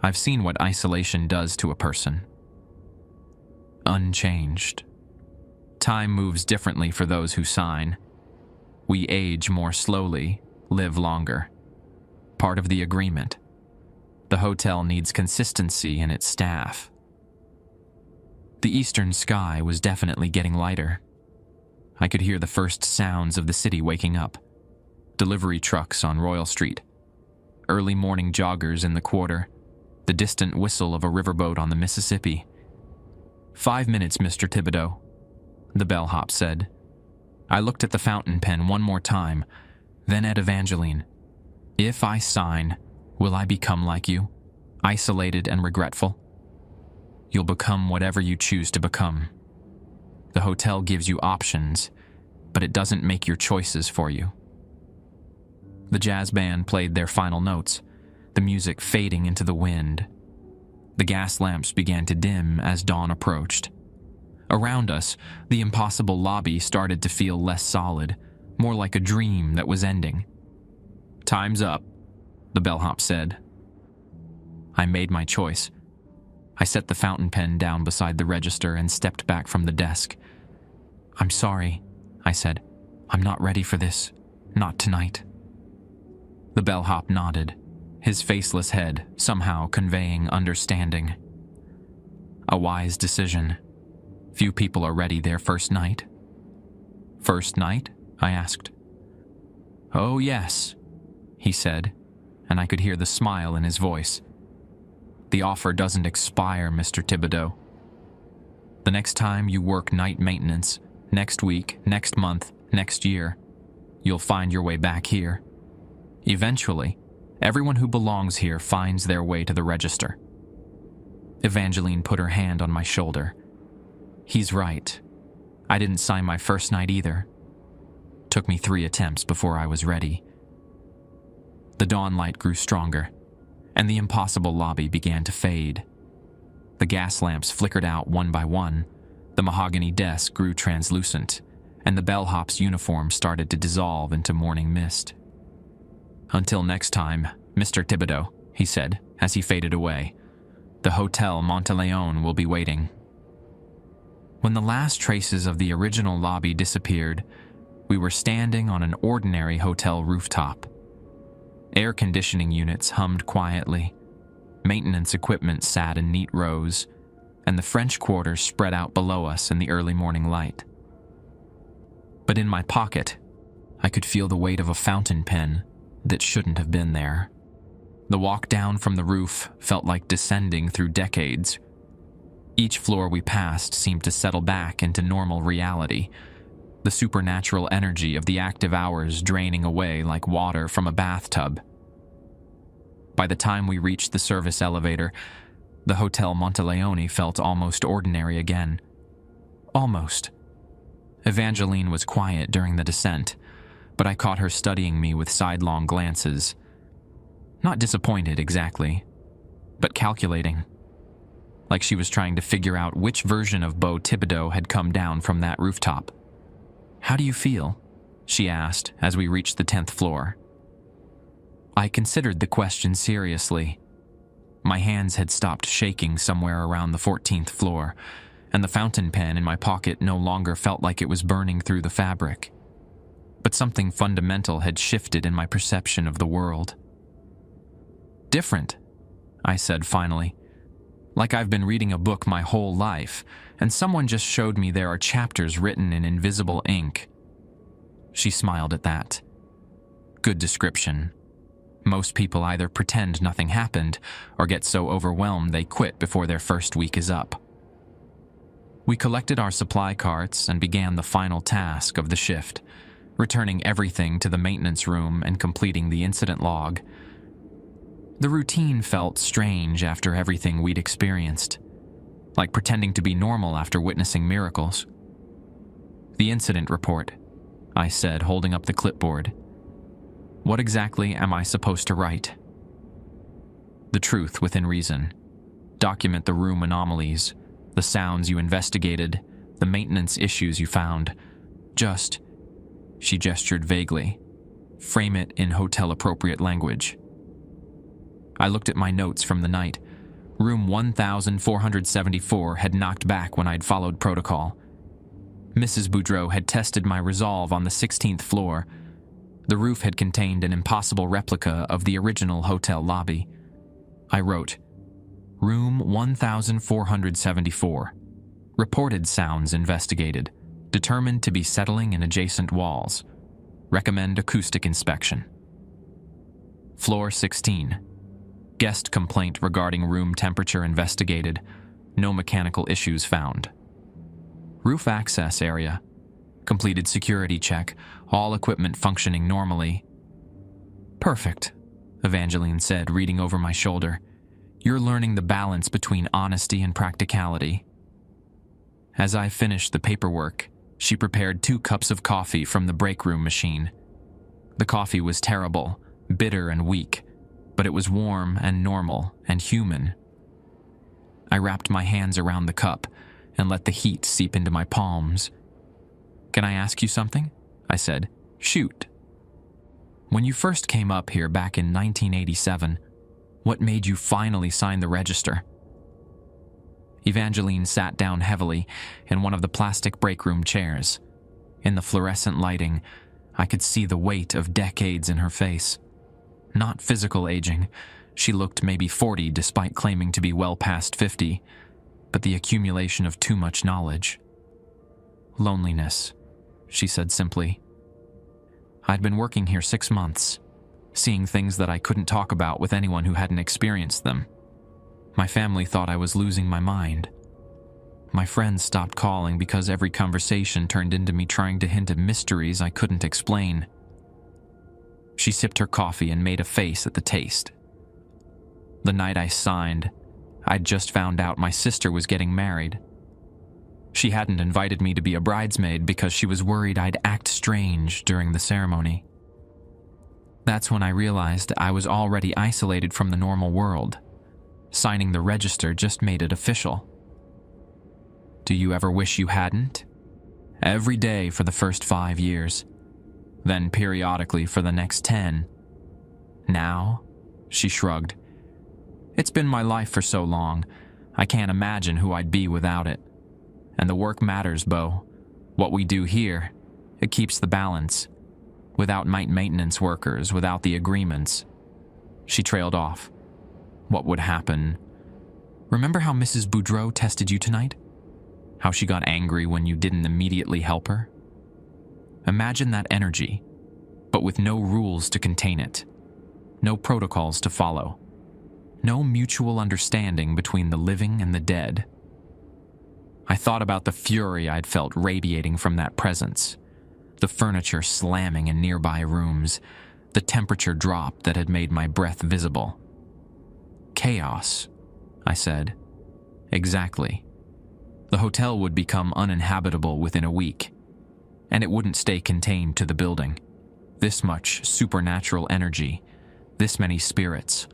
I've seen what isolation does to a person. Unchanged. Time moves differently for those who sign. We age more slowly, live longer. Part of the agreement. The hotel needs consistency in its staff." The eastern sky was definitely getting lighter. I could hear the first sounds of the city waking up. Delivery trucks on Royal Street, early morning joggers in the quarter, the distant whistle of a riverboat on the Mississippi. "5 minutes, Mr. Thibodeau," the bellhop said. I looked at the fountain pen one more time, then at Evangeline. "If I sign, will I become like you, isolated and regretful?" "You'll become whatever you choose to become. The hotel gives you options, but it doesn't make your choices for you." The jazz band played their final notes, the music fading into the wind. The gas lamps began to dim as dawn approached. Around us, the impossible lobby started to feel less solid, more like a dream that was ending. "Time's up," the bellhop said. I made my choice. I set the fountain pen down beside the register and stepped back from the desk. "I'm sorry," I said. "I'm not ready for this. Not tonight." The bellhop nodded, his faceless head somehow conveying understanding. "A wise decision. Few people are ready their first night." "First night?" I asked. "Oh, yes," he said, and I could hear the smile in his voice. "The offer doesn't expire, Mr. Thibodeau. The next time you work night maintenance, next week, next month, next year, you'll find your way back here. Eventually, everyone who belongs here finds their way to the register." Evangeline put her hand on my shoulder. "He's right. I didn't sign my first night either. Took me 3 attempts before I was ready." The dawn light grew stronger, and the impossible lobby began to fade. The gas lamps flickered out one by one, the mahogany desk grew translucent, and the bellhop's uniform started to dissolve into morning mist. "Until next time, Mr. Thibodeau," he said as he faded away. "The Hotel Monteleone will be waiting." When the last traces of the original lobby disappeared, we were standing on an ordinary hotel rooftop. Air conditioning units hummed quietly, maintenance equipment sat in neat rows, and the French Quarter spread out below us in the early morning light. But in my pocket, I could feel the weight of a fountain pen that shouldn't have been there. The walk down from the roof felt like descending through decades. Each floor we passed seemed to settle back into normal reality, the supernatural energy of the active hours draining away like water from a bathtub. By the time we reached the service elevator, The Hotel Monteleone felt almost ordinary again. Almost. Evangeline was quiet during the descent, but I caught her studying me with sidelong glances. Not disappointed exactly, but calculating. Like she was trying to figure out which version of Beau Thibodeau had come down from that rooftop. "How do you feel?" she asked as we reached the 10th floor. I considered the question seriously. My hands had stopped shaking somewhere around the 14th floor, and the fountain pen in my pocket no longer felt like it was burning through the fabric. But something fundamental had shifted in my perception of the world. "Different," I said finally. "Like I've been reading a book my whole life, and someone just showed me there are chapters written in invisible ink." She smiled at that. Good description. Most people either pretend nothing happened or get so overwhelmed they quit before their first week is up. We collected our supply carts and began the final task of the shift, returning everything to the maintenance room and completing the incident log. The routine felt strange after everything we'd experienced, like pretending to be normal after witnessing miracles. "The incident report," I said, holding up the clipboard. "What exactly am I supposed to write?" "The truth within reason. Document the room anomalies, the sounds you investigated, the maintenance issues you found. Just," she gestured vaguely, "frame it in hotel-appropriate language." I looked at my notes from the night. Room 1474 had knocked back when I'd followed protocol. Mrs. Boudreau had tested my resolve on the 16th floor. The roof had contained an impossible replica of the original hotel lobby. I wrote, "Room 1474. Reported sounds investigated. Determined to be settling in adjacent walls. Recommend acoustic inspection." Floor 16. Guest complaint regarding room temperature investigated. No mechanical issues found. Roof access area. Completed security check. All equipment functioning normally. "Perfect," Evangeline said, reading over my shoulder. "You're learning the balance between honesty and practicality." As I finished the paperwork, she prepared 2 cups of coffee from the break room machine. The coffee was terrible, bitter and weak, but it was warm and normal and human. I wrapped my hands around the cup and let the heat seep into my palms. "Can I ask you something?" I said. "Shoot." "When you first came up here back in 1987, what made you finally sign the register?" Evangeline sat down heavily in one of the plastic break room chairs. In the fluorescent lighting, I could see the weight of decades in her face. Not physical aging. She looked maybe 40 despite claiming to be well past 50, but the accumulation of too much knowledge. "Loneliness," she said simply. "I'd been working here 6 months, seeing things that I couldn't talk about with anyone who hadn't experienced them. My family thought I was losing my mind. My friends stopped calling because every conversation turned into me trying to hint at mysteries I couldn't explain." She sipped her coffee and made a face at the taste. "The night I signed, I'd just found out my sister was getting married. She hadn't invited me to be a bridesmaid because she was worried I'd act strange during the ceremony. That's when I realized I was already isolated from the normal world. Signing the register just made it official." "Do you ever wish you hadn't?" "Every day for the first 5 years. Then periodically for the next 10. Now?" She shrugged. "It's been my life for so long, I can't imagine who I'd be without it. And the work matters, Beau. What we do here, it keeps the balance. Without maintenance workers, without the agreements." She trailed off. "What would happen? Remember how Mrs. Boudreau tested you tonight? How she got angry when you didn't immediately help her? Imagine that energy, but with no rules to contain it. No protocols to follow. No mutual understanding between the living and the dead." I thought about the fury I'd felt radiating from that presence. The furniture slamming in nearby rooms. The temperature drop that had made my breath visible. Chaos. I said. Exactly. The hotel would become uninhabitable within a week, and it wouldn't stay contained to the building. This much supernatural energy, this many spirits,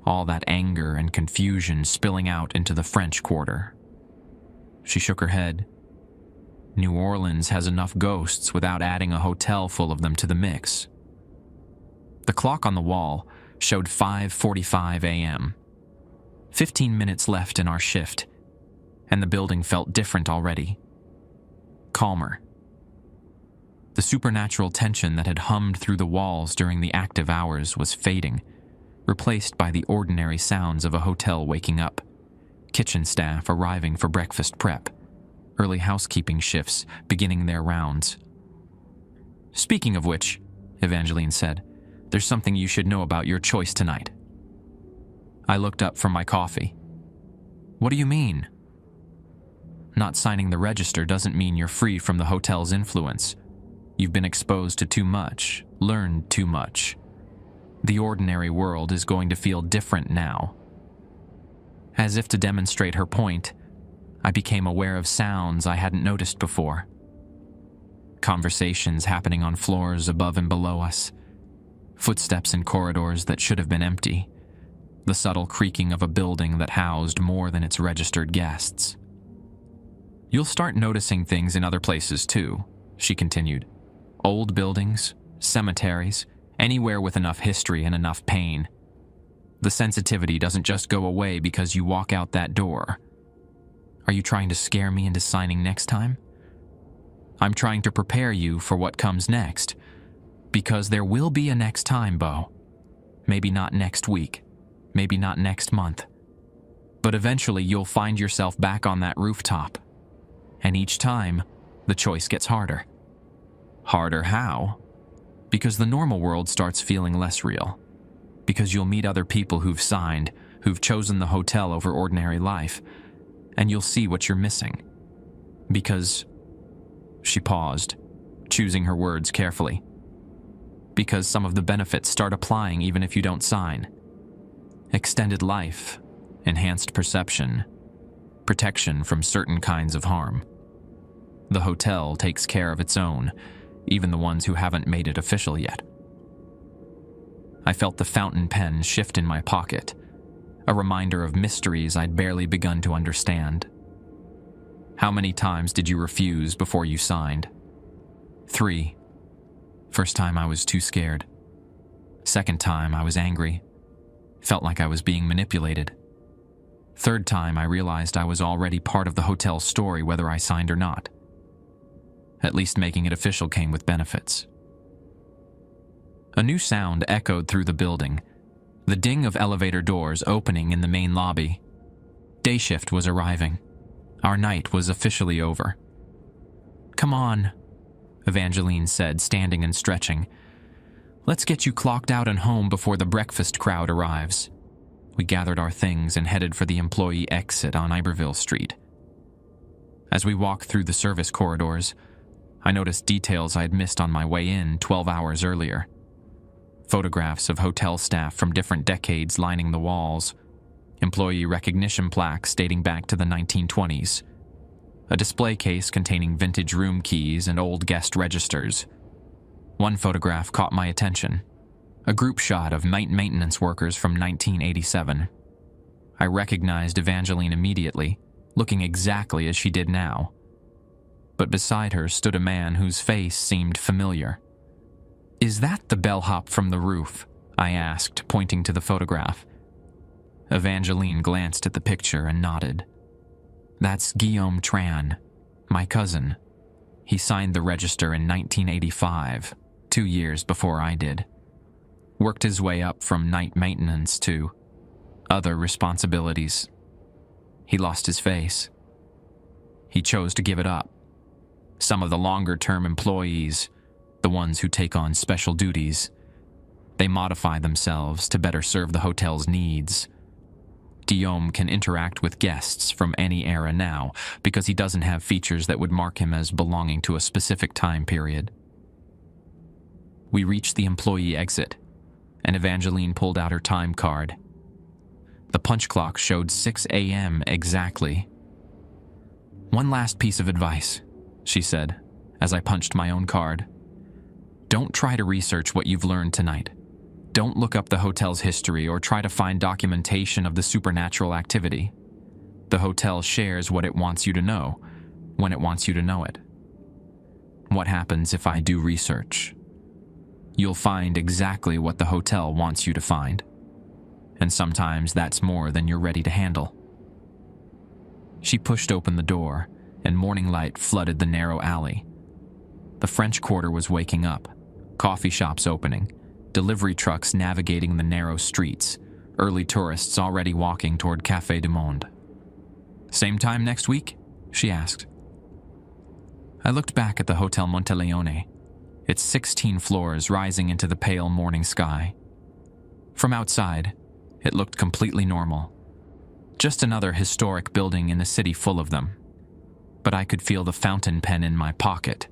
all that anger and confusion spilling out into the French Quarter. She shook her head. New Orleans has enough ghosts without adding a hotel full of them to the mix. The clock on the wall showed 5:45 a.m. 15 minutes left in our shift, and the building felt different already. Calmer. The supernatural tension that had hummed through the walls during the active hours was fading, replaced by the ordinary sounds of a hotel waking up, kitchen staff arriving for breakfast prep, early housekeeping shifts beginning their rounds. Speaking of which, Evangeline said, there's something you should know about your choice tonight. I looked up from my coffee. What do you mean? Not signing the register doesn't mean you're free from the hotel's influence. You've been exposed to too much, learned too much. The ordinary world is going to feel different now. As if to demonstrate her point, I became aware of sounds I hadn't noticed before. Conversations happening on floors above and below us. Footsteps in corridors that should have been empty. The subtle creaking of a building that housed more than its registered guests. You'll start noticing things in other places too, she continued. Old buildings, cemeteries, anywhere with enough history and enough pain. The sensitivity doesn't just go away because you walk out that door. Are you trying to scare me into signing next time? I'm trying to prepare you for what comes next, because there will be a next time, Beau. Maybe not next week, maybe not next month, but eventually you'll find yourself back on that rooftop. And each time, the choice gets harder. Harder how? Because the normal world starts feeling less real. Because you'll meet other people who've signed, who've chosen the hotel over ordinary life, and you'll see what you're missing. Because... She paused, choosing her words carefully. Because some of the benefits start applying even if you don't sign. Extended life, enhanced perception, protection from certain kinds of harm. The hotel takes care of its own, even the ones who haven't made it official yet. I felt the fountain pen shift in my pocket, a reminder of mysteries I'd barely begun to understand. How many times did you refuse before you signed? 3. First time I was too scared. Second time I was angry. Felt like I was being manipulated. Third time I realized I was already part of the hotel's story whether I signed or not. At least making it official came with benefits. A new sound echoed through the building, the ding of elevator doors opening in the main lobby. Day shift was arriving. Our night was officially over. Come on, Evangeline said, standing and stretching. Let's get you clocked out and home before the breakfast crowd arrives. We gathered our things and headed for the employee exit on Iberville Street. As we walked through the service corridors, I noticed details I had missed on my way in 12 hours earlier. Photographs of hotel staff from different decades lining the walls, employee recognition plaques dating back to the 1920s, a display case containing vintage room keys and old guest registers. One photograph caught my attention, a group shot of night maintenance workers from 1987. I recognized Evangeline immediately, looking exactly as she did now. But beside her stood a man whose face seemed familiar. Is that the bellhop from the roof? I asked, pointing to the photograph. Evangeline glanced at the picture and nodded. That's Guillaume Tran, my cousin. He signed the register in 1985, 2 years before I did. Worked his way up from night maintenance to other responsibilities. He lost his face. He chose to give it up. Some of the longer-term employees, the ones who take on special duties, they modify themselves to better serve the hotel's needs. Guillaume can interact with guests from any era now because he doesn't have features that would mark him as belonging to a specific time period. We reached the employee exit, and Evangeline pulled out her time card. The punch clock showed 6 a.m. exactly. "One last piece of advice," she said, as I punched my own card. "Don't try to research what you've learned tonight. Don't look up the hotel's history or try to find documentation of the supernatural activity. The hotel shares what it wants you to know, when it wants you to know it. What happens if I do research? You'll find exactly what the hotel wants you to find. And sometimes that's more than you're ready to handle." She pushed open the door, and morning light flooded the narrow alley. The French Quarter was waking up, coffee shops opening, delivery trucks navigating the narrow streets, early tourists already walking toward Café du Monde. "Same time next week?" she asked. I looked back at the Hotel Monteleone, its 16 floors rising into the pale morning sky. From outside, it looked completely normal. Just another historic building in a city full of them. But I could feel the fountain pen in my pocket,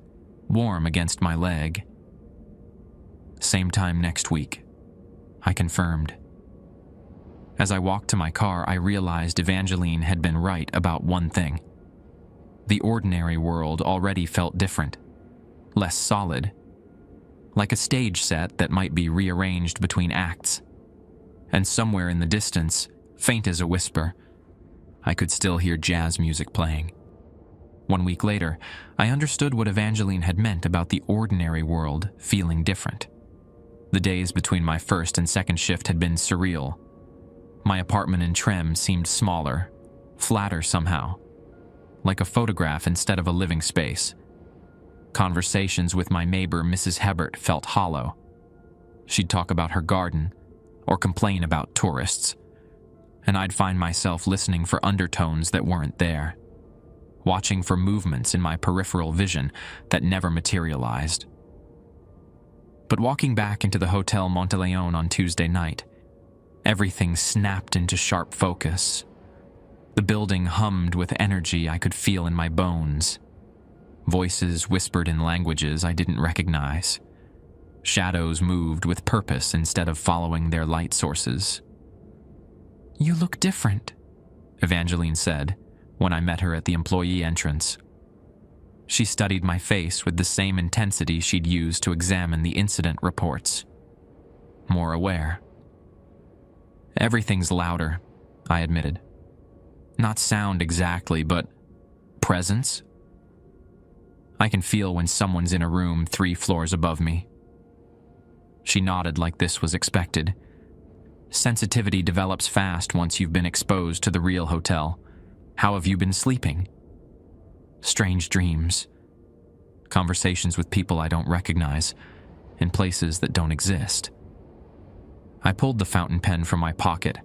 warm against my leg. "Same time next week," I confirmed. As I walked to my car, I realized Evangeline had been right about one thing. The ordinary world already felt different, less solid, like a stage set that might be rearranged between acts. And somewhere in the distance, faint as a whisper, I could still hear jazz music playing. 1 week later, I understood what Evangeline had meant about the ordinary world feeling different. The days between my first and second shift had been surreal. My apartment in Trem seemed smaller, flatter somehow, like a photograph instead of a living space. Conversations with my neighbor, Mrs. Hebert, felt hollow. She'd talk about her garden, or complain about tourists, and I'd find myself listening for undertones that weren't there, watching for movements in my peripheral vision that never materialized. But walking back into the Hotel Monteleone on Tuesday night, everything snapped into sharp focus. The building hummed with energy I could feel in my bones. Voices whispered in languages I didn't recognize. Shadows moved with purpose instead of following their light sources. "You look different," Evangeline said when I met her at the employee entrance. She studied my face with the same intensity she'd used to examine the incident reports. More aware. "Everything's louder," I admitted. "Not sound exactly, but presence. I can feel when someone's in a room 3 floors above me." She nodded like this was expected. "Sensitivity develops fast once you've been exposed to the real hotel. How have you been sleeping?" "Strange dreams. Conversations with people I don't recognize, in places that don't exist." I pulled the fountain pen from my pocket.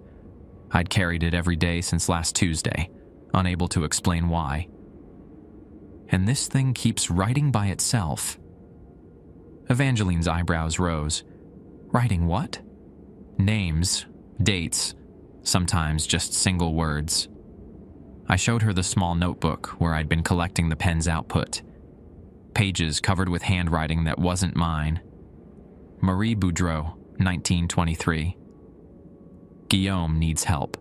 I'd carried it every day since last Tuesday, unable to explain why. "And this thing keeps writing by itself." Evangeline's eyebrows rose. "Writing what?" "Names, dates, sometimes just single words." I showed her the small notebook where I'd been collecting the pen's output. Pages covered with handwriting that wasn't mine. Marie Boudreau, 1923. Guillaume needs help.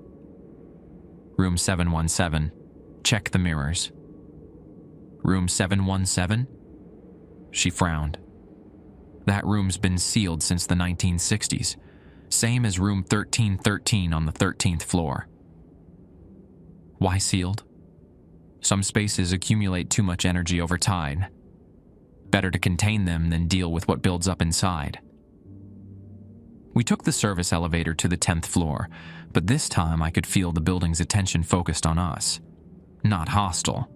Room 717. Check the mirrors. Room 717? She frowned. That room's been sealed since the 1960s, same as room 1313 on the 13th floor. Why sealed? Some spaces accumulate too much energy over time. Better to contain them than deal with what builds up inside. We took the service elevator to the 10th floor, but this time I could feel the building's attention focused on us. Not hostile,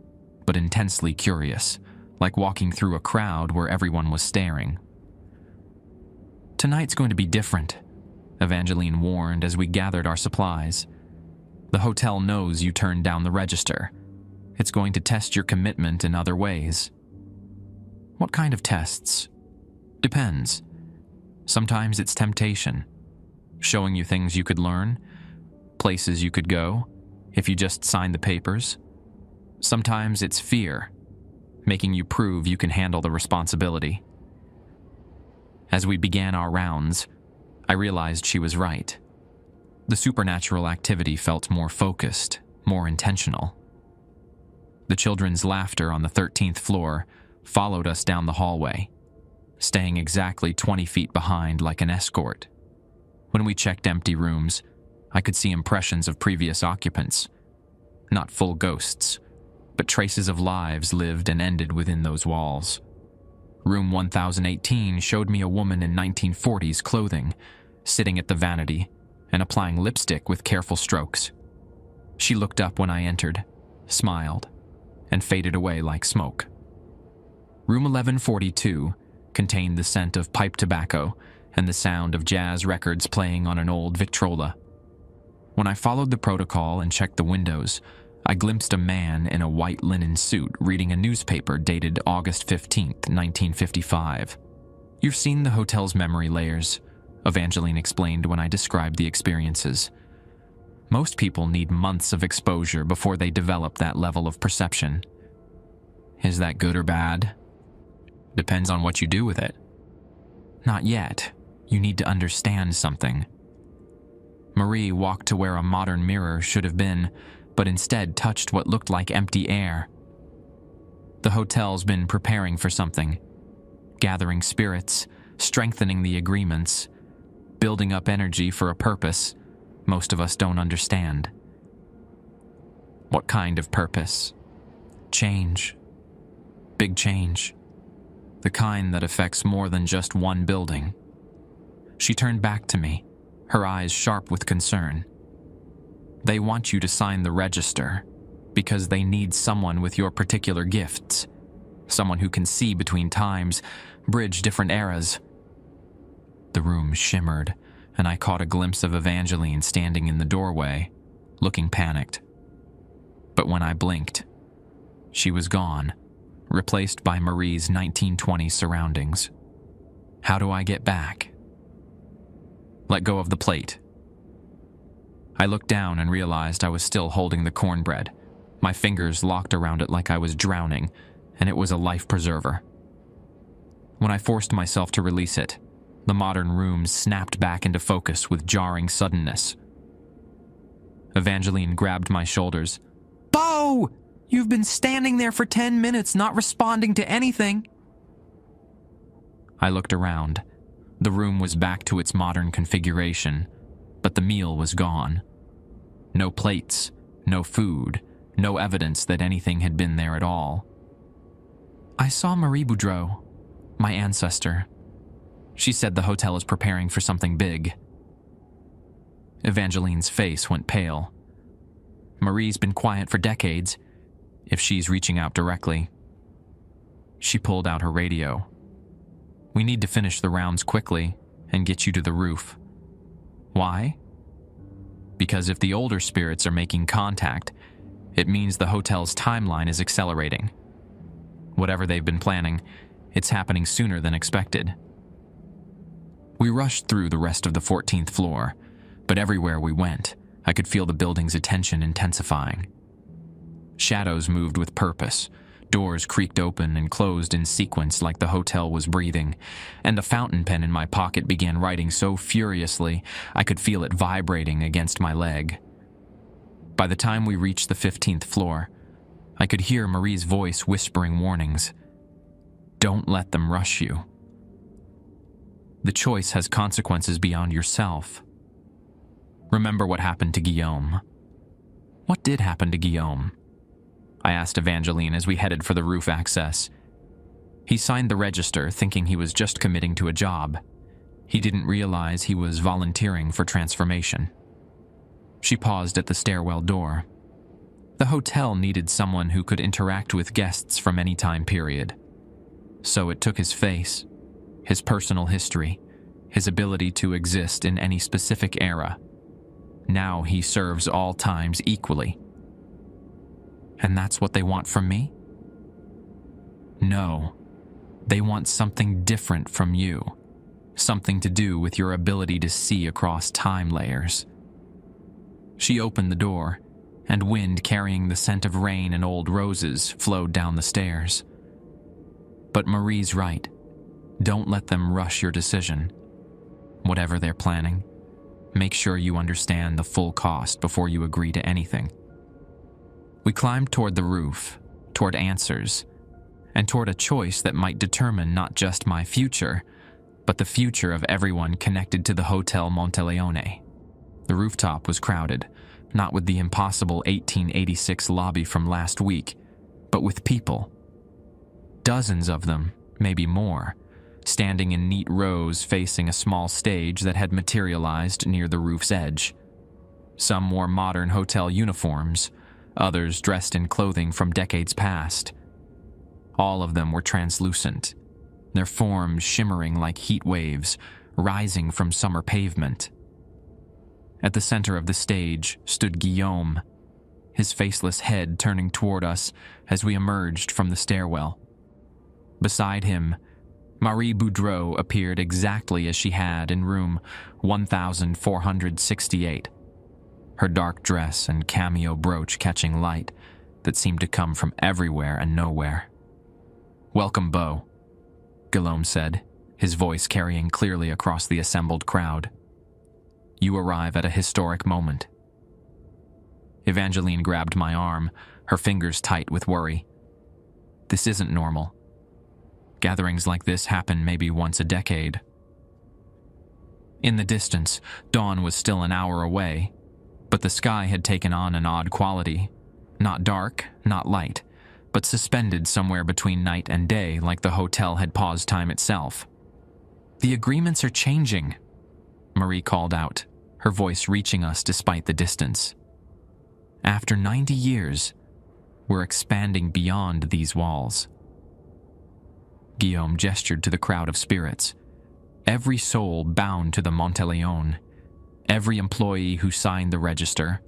but intensely curious, like walking through a crowd where everyone was staring. "Tonight's going to be different," Evangeline warned as we gathered our supplies. "The hotel knows you turned down the register. It's going to test your commitment in other ways." "What kind of tests?" "Depends. Sometimes it's temptation, showing you things you could learn, places you could go, if you just sign the papers. Sometimes it's fear, making you prove you can handle the responsibility." As we began our rounds, I realized she was right. The supernatural activity felt more focused, more intentional. The children's laughter on the 13th floor followed us down the hallway, staying exactly 20 feet behind like an escort. When we checked empty rooms, I could see impressions of previous occupants. Not full ghosts, but traces of lives lived and ended within those walls. Room 1018 showed me a woman in 1940s clothing, sitting at the vanity and applying lipstick with careful strokes. She looked up when I entered, smiled, and faded away like smoke. Room 1142 contained the scent of pipe tobacco and the sound of jazz records playing on an old Victrola. When I followed the protocol and checked the windows, I glimpsed a man in a white linen suit reading a newspaper dated August 15th, 1955. "You've seen the hotel's memory layers," Evangeline explained when I described the experiences. "Most people need months of exposure before they develop that level of perception." "Is that good or bad?" "Depends on what you do with it." "Not yet. You need to understand something." Marie walked to where a modern mirror should have been, but instead touched what looked like empty air. "The hotel's been preparing for something, gathering spirits, strengthening the agreements, building up energy for a purpose most of us don't understand." "What kind of purpose?" "Change. Big change. The kind that affects more than just one building." She turned back to me, her eyes sharp with concern. "They want you to sign the register because they need someone with your particular gifts, someone who can see between times, bridge different eras." The room shimmered, and I caught a glimpse of Evangeline standing in the doorway, looking panicked. But when I blinked, she was gone, replaced by Marie's 1920s surroundings. "How do I get back?" "Let go of the plate." I looked down and realized I was still holding the cornbread, my fingers locked around it like I was drowning, and it was a life preserver. When I forced myself to release it, the modern rooms snapped back into focus with jarring suddenness. Evangeline grabbed my shoulders. "Bo! You've been standing there for 10 minutes, not responding to anything." I looked around. The room was back to its modern configuration, but the meal was gone. No plates, no food, no evidence that anything had been there at all. "I saw Marie Boudreau, my ancestor. She said the hotel is preparing for something big." Evangeline's face went pale. "Marie's been quiet for decades, if she's reaching out directly." She pulled out her radio. "We need to finish the rounds quickly and get you to the roof." "Why?" "Because if the older spirits are making contact, it means the hotel's timeline is accelerating. Whatever they've been planning, it's happening sooner than expected." We rushed through the rest of the 14th floor, but everywhere we went, I could feel the building's attention intensifying. Shadows moved with purpose, doors creaked open and closed in sequence like the hotel was breathing, and the fountain pen in my pocket began writing so furiously I could feel it vibrating against my leg. By the time we reached the 15th floor, I could hear Marie's voice whispering warnings. "Don't let them rush you. The choice has consequences beyond yourself. Remember what happened to Guillaume." "What did happen to Guillaume?" I asked Evangeline as we headed for the roof access. "He signed the register thinking he was just committing to a job. He didn't realize he was volunteering for transformation." She paused at the stairwell door. "The hotel needed someone who could interact with guests from any time period. So it took his face, his personal history, his ability to exist in any specific era. Now he serves all times equally." "And that's what they want from me?" "No. They want something different from you. Something to do with your ability to see across time layers." She opened the door, and wind carrying the scent of rain and old roses flowed down the stairs. "But Marie's right. Don't let them rush your decision. Whatever they're planning, Make sure you understand the full cost before you agree to anything. We climbed toward the roof, toward answers, and toward a choice that might determine not just my future, but the future of everyone connected to the Hotel Monteleone. The rooftop was crowded, not with the impossible 1886 lobby from last week, but with people. Dozens of them, maybe more, standing in neat rows facing a small stage that had materialized near the roof's edge. Some wore modern hotel uniforms, others dressed in clothing from decades past. All of them were translucent, their forms shimmering like heat waves rising from summer pavement. At the center of the stage stood Guillaume, his faceless head turning toward us as we emerged from the stairwell. Beside him, Marie Boudreau appeared exactly as she had in room 1468, her dark dress and cameo brooch catching light that seemed to come from everywhere and nowhere. "Welcome, Beau," Guillaume said, his voice carrying clearly across the assembled crowd. "You arrive at a historic moment." Evangeline grabbed my arm, her fingers tight with worry. "This isn't normal. Gatherings like this happen maybe once a decade." In the distance, dawn was still an hour away, but the sky had taken on an odd quality. Not dark, not light, but suspended somewhere between night and day, like the hotel had paused time itself. "The agreements are changing," Marie called out, her voice reaching us despite the distance. "After 90 years, we're expanding beyond these walls." Guillaume gestured to the crowd of spirits. Every soul bound to the Monteleone, every employee who signed the register,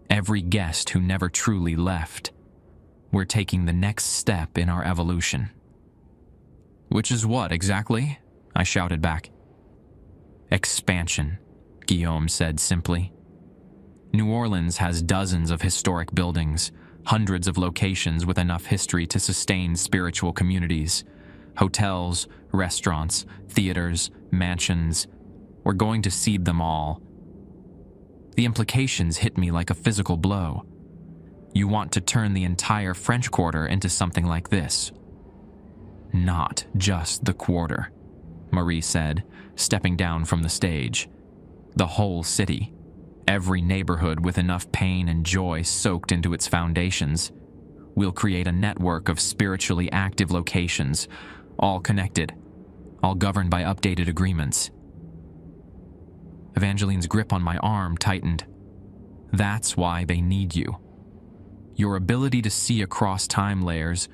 every guest who never truly left. We're taking the next step in our evolution. "Which is what, exactly?" I shouted back. "Expansion," Guillaume said simply. "New Orleans has dozens of historic buildings, hundreds of locations with enough history to sustain spiritual communities. Hotels, restaurants, theaters, mansions. We're going to seed them all." The implications hit me like a physical blow. You want to turn the entire French Quarter into something like this. "Not just the Quarter," Marie said, stepping down from the stage. "The whole city. Every neighborhood with enough pain and joy soaked into its foundations. We'll create a network of spiritually active locations, all connected, all governed by updated agreements." Evangeline's grip on my arm tightened. "That's why they need you. Your ability to see across time layers,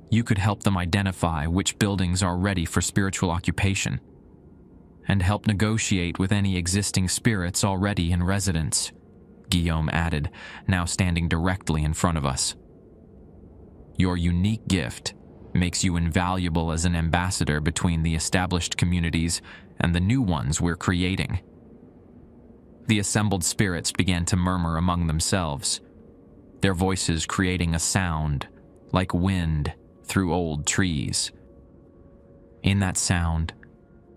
you could help them identify which buildings are ready for spiritual occupation, and help negotiate with any existing spirits already in residence," Guillaume added, now standing directly in front of us. "Your unique gift makes you invaluable as an ambassador between the established communities and the new ones we're creating." The assembled spirits began to murmur among themselves, their voices creating a sound like wind through old trees. In that sound,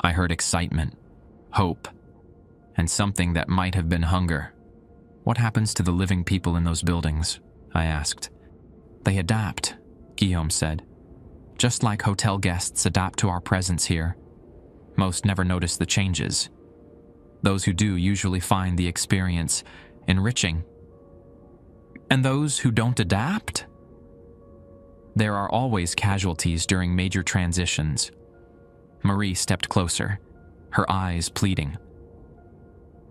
I heard excitement, hope, and something that might have been hunger. "What happens to the living people in those buildings?" I asked. "They adapt," Guillaume said. "Just like hotel guests adapt to our presence here. Most never notice the changes. Those who do usually find the experience enriching." "And those who don't adapt?" "There are always casualties during major transitions." Marie stepped closer, her eyes pleading.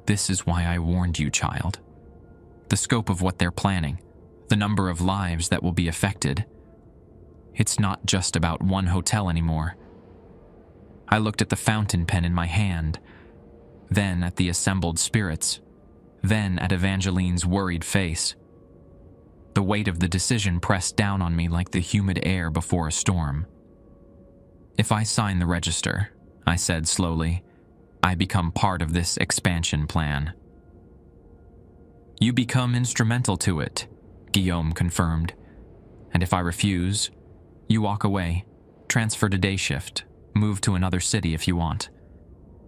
"This is why I warned you, child. The scope of what they're planning, the number of lives that will be affected. It's not just about one hotel anymore." I looked at the fountain pen in my hand, then at the assembled spirits, then at Evangeline's worried face. The weight of the decision pressed down on me like the humid air before a storm. "If I sign the register," I said slowly, "I become part of this expansion plan." "You become instrumental to it," Guillaume confirmed. "And if I refuse, you walk away, transfer to day shift, move to another city if you want.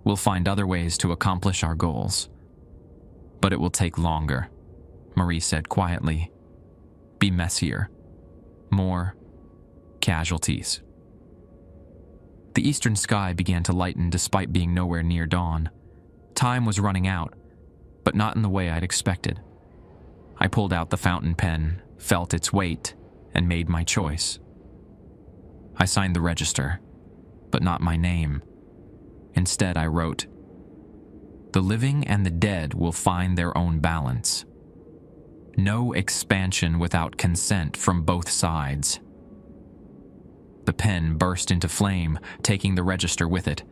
We'll find other ways to accomplish our goals." But it will take longer, Marie said quietly. Be messier. More casualties. The eastern sky began to lighten despite being nowhere near dawn. Time was running out, but not in the way I'd expected. I pulled out the fountain pen, felt its weight, and made my choice. I signed the register, but not my name. Instead, I wrote, "The living and the dead will find their own balance. No expansion without consent from both sides." The pen burst into flame, taking the register with it.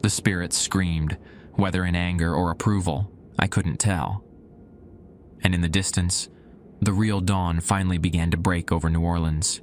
The spirits screamed, whether in anger or approval, I couldn't tell. And in the distance, the real dawn finally began to break over New Orleans.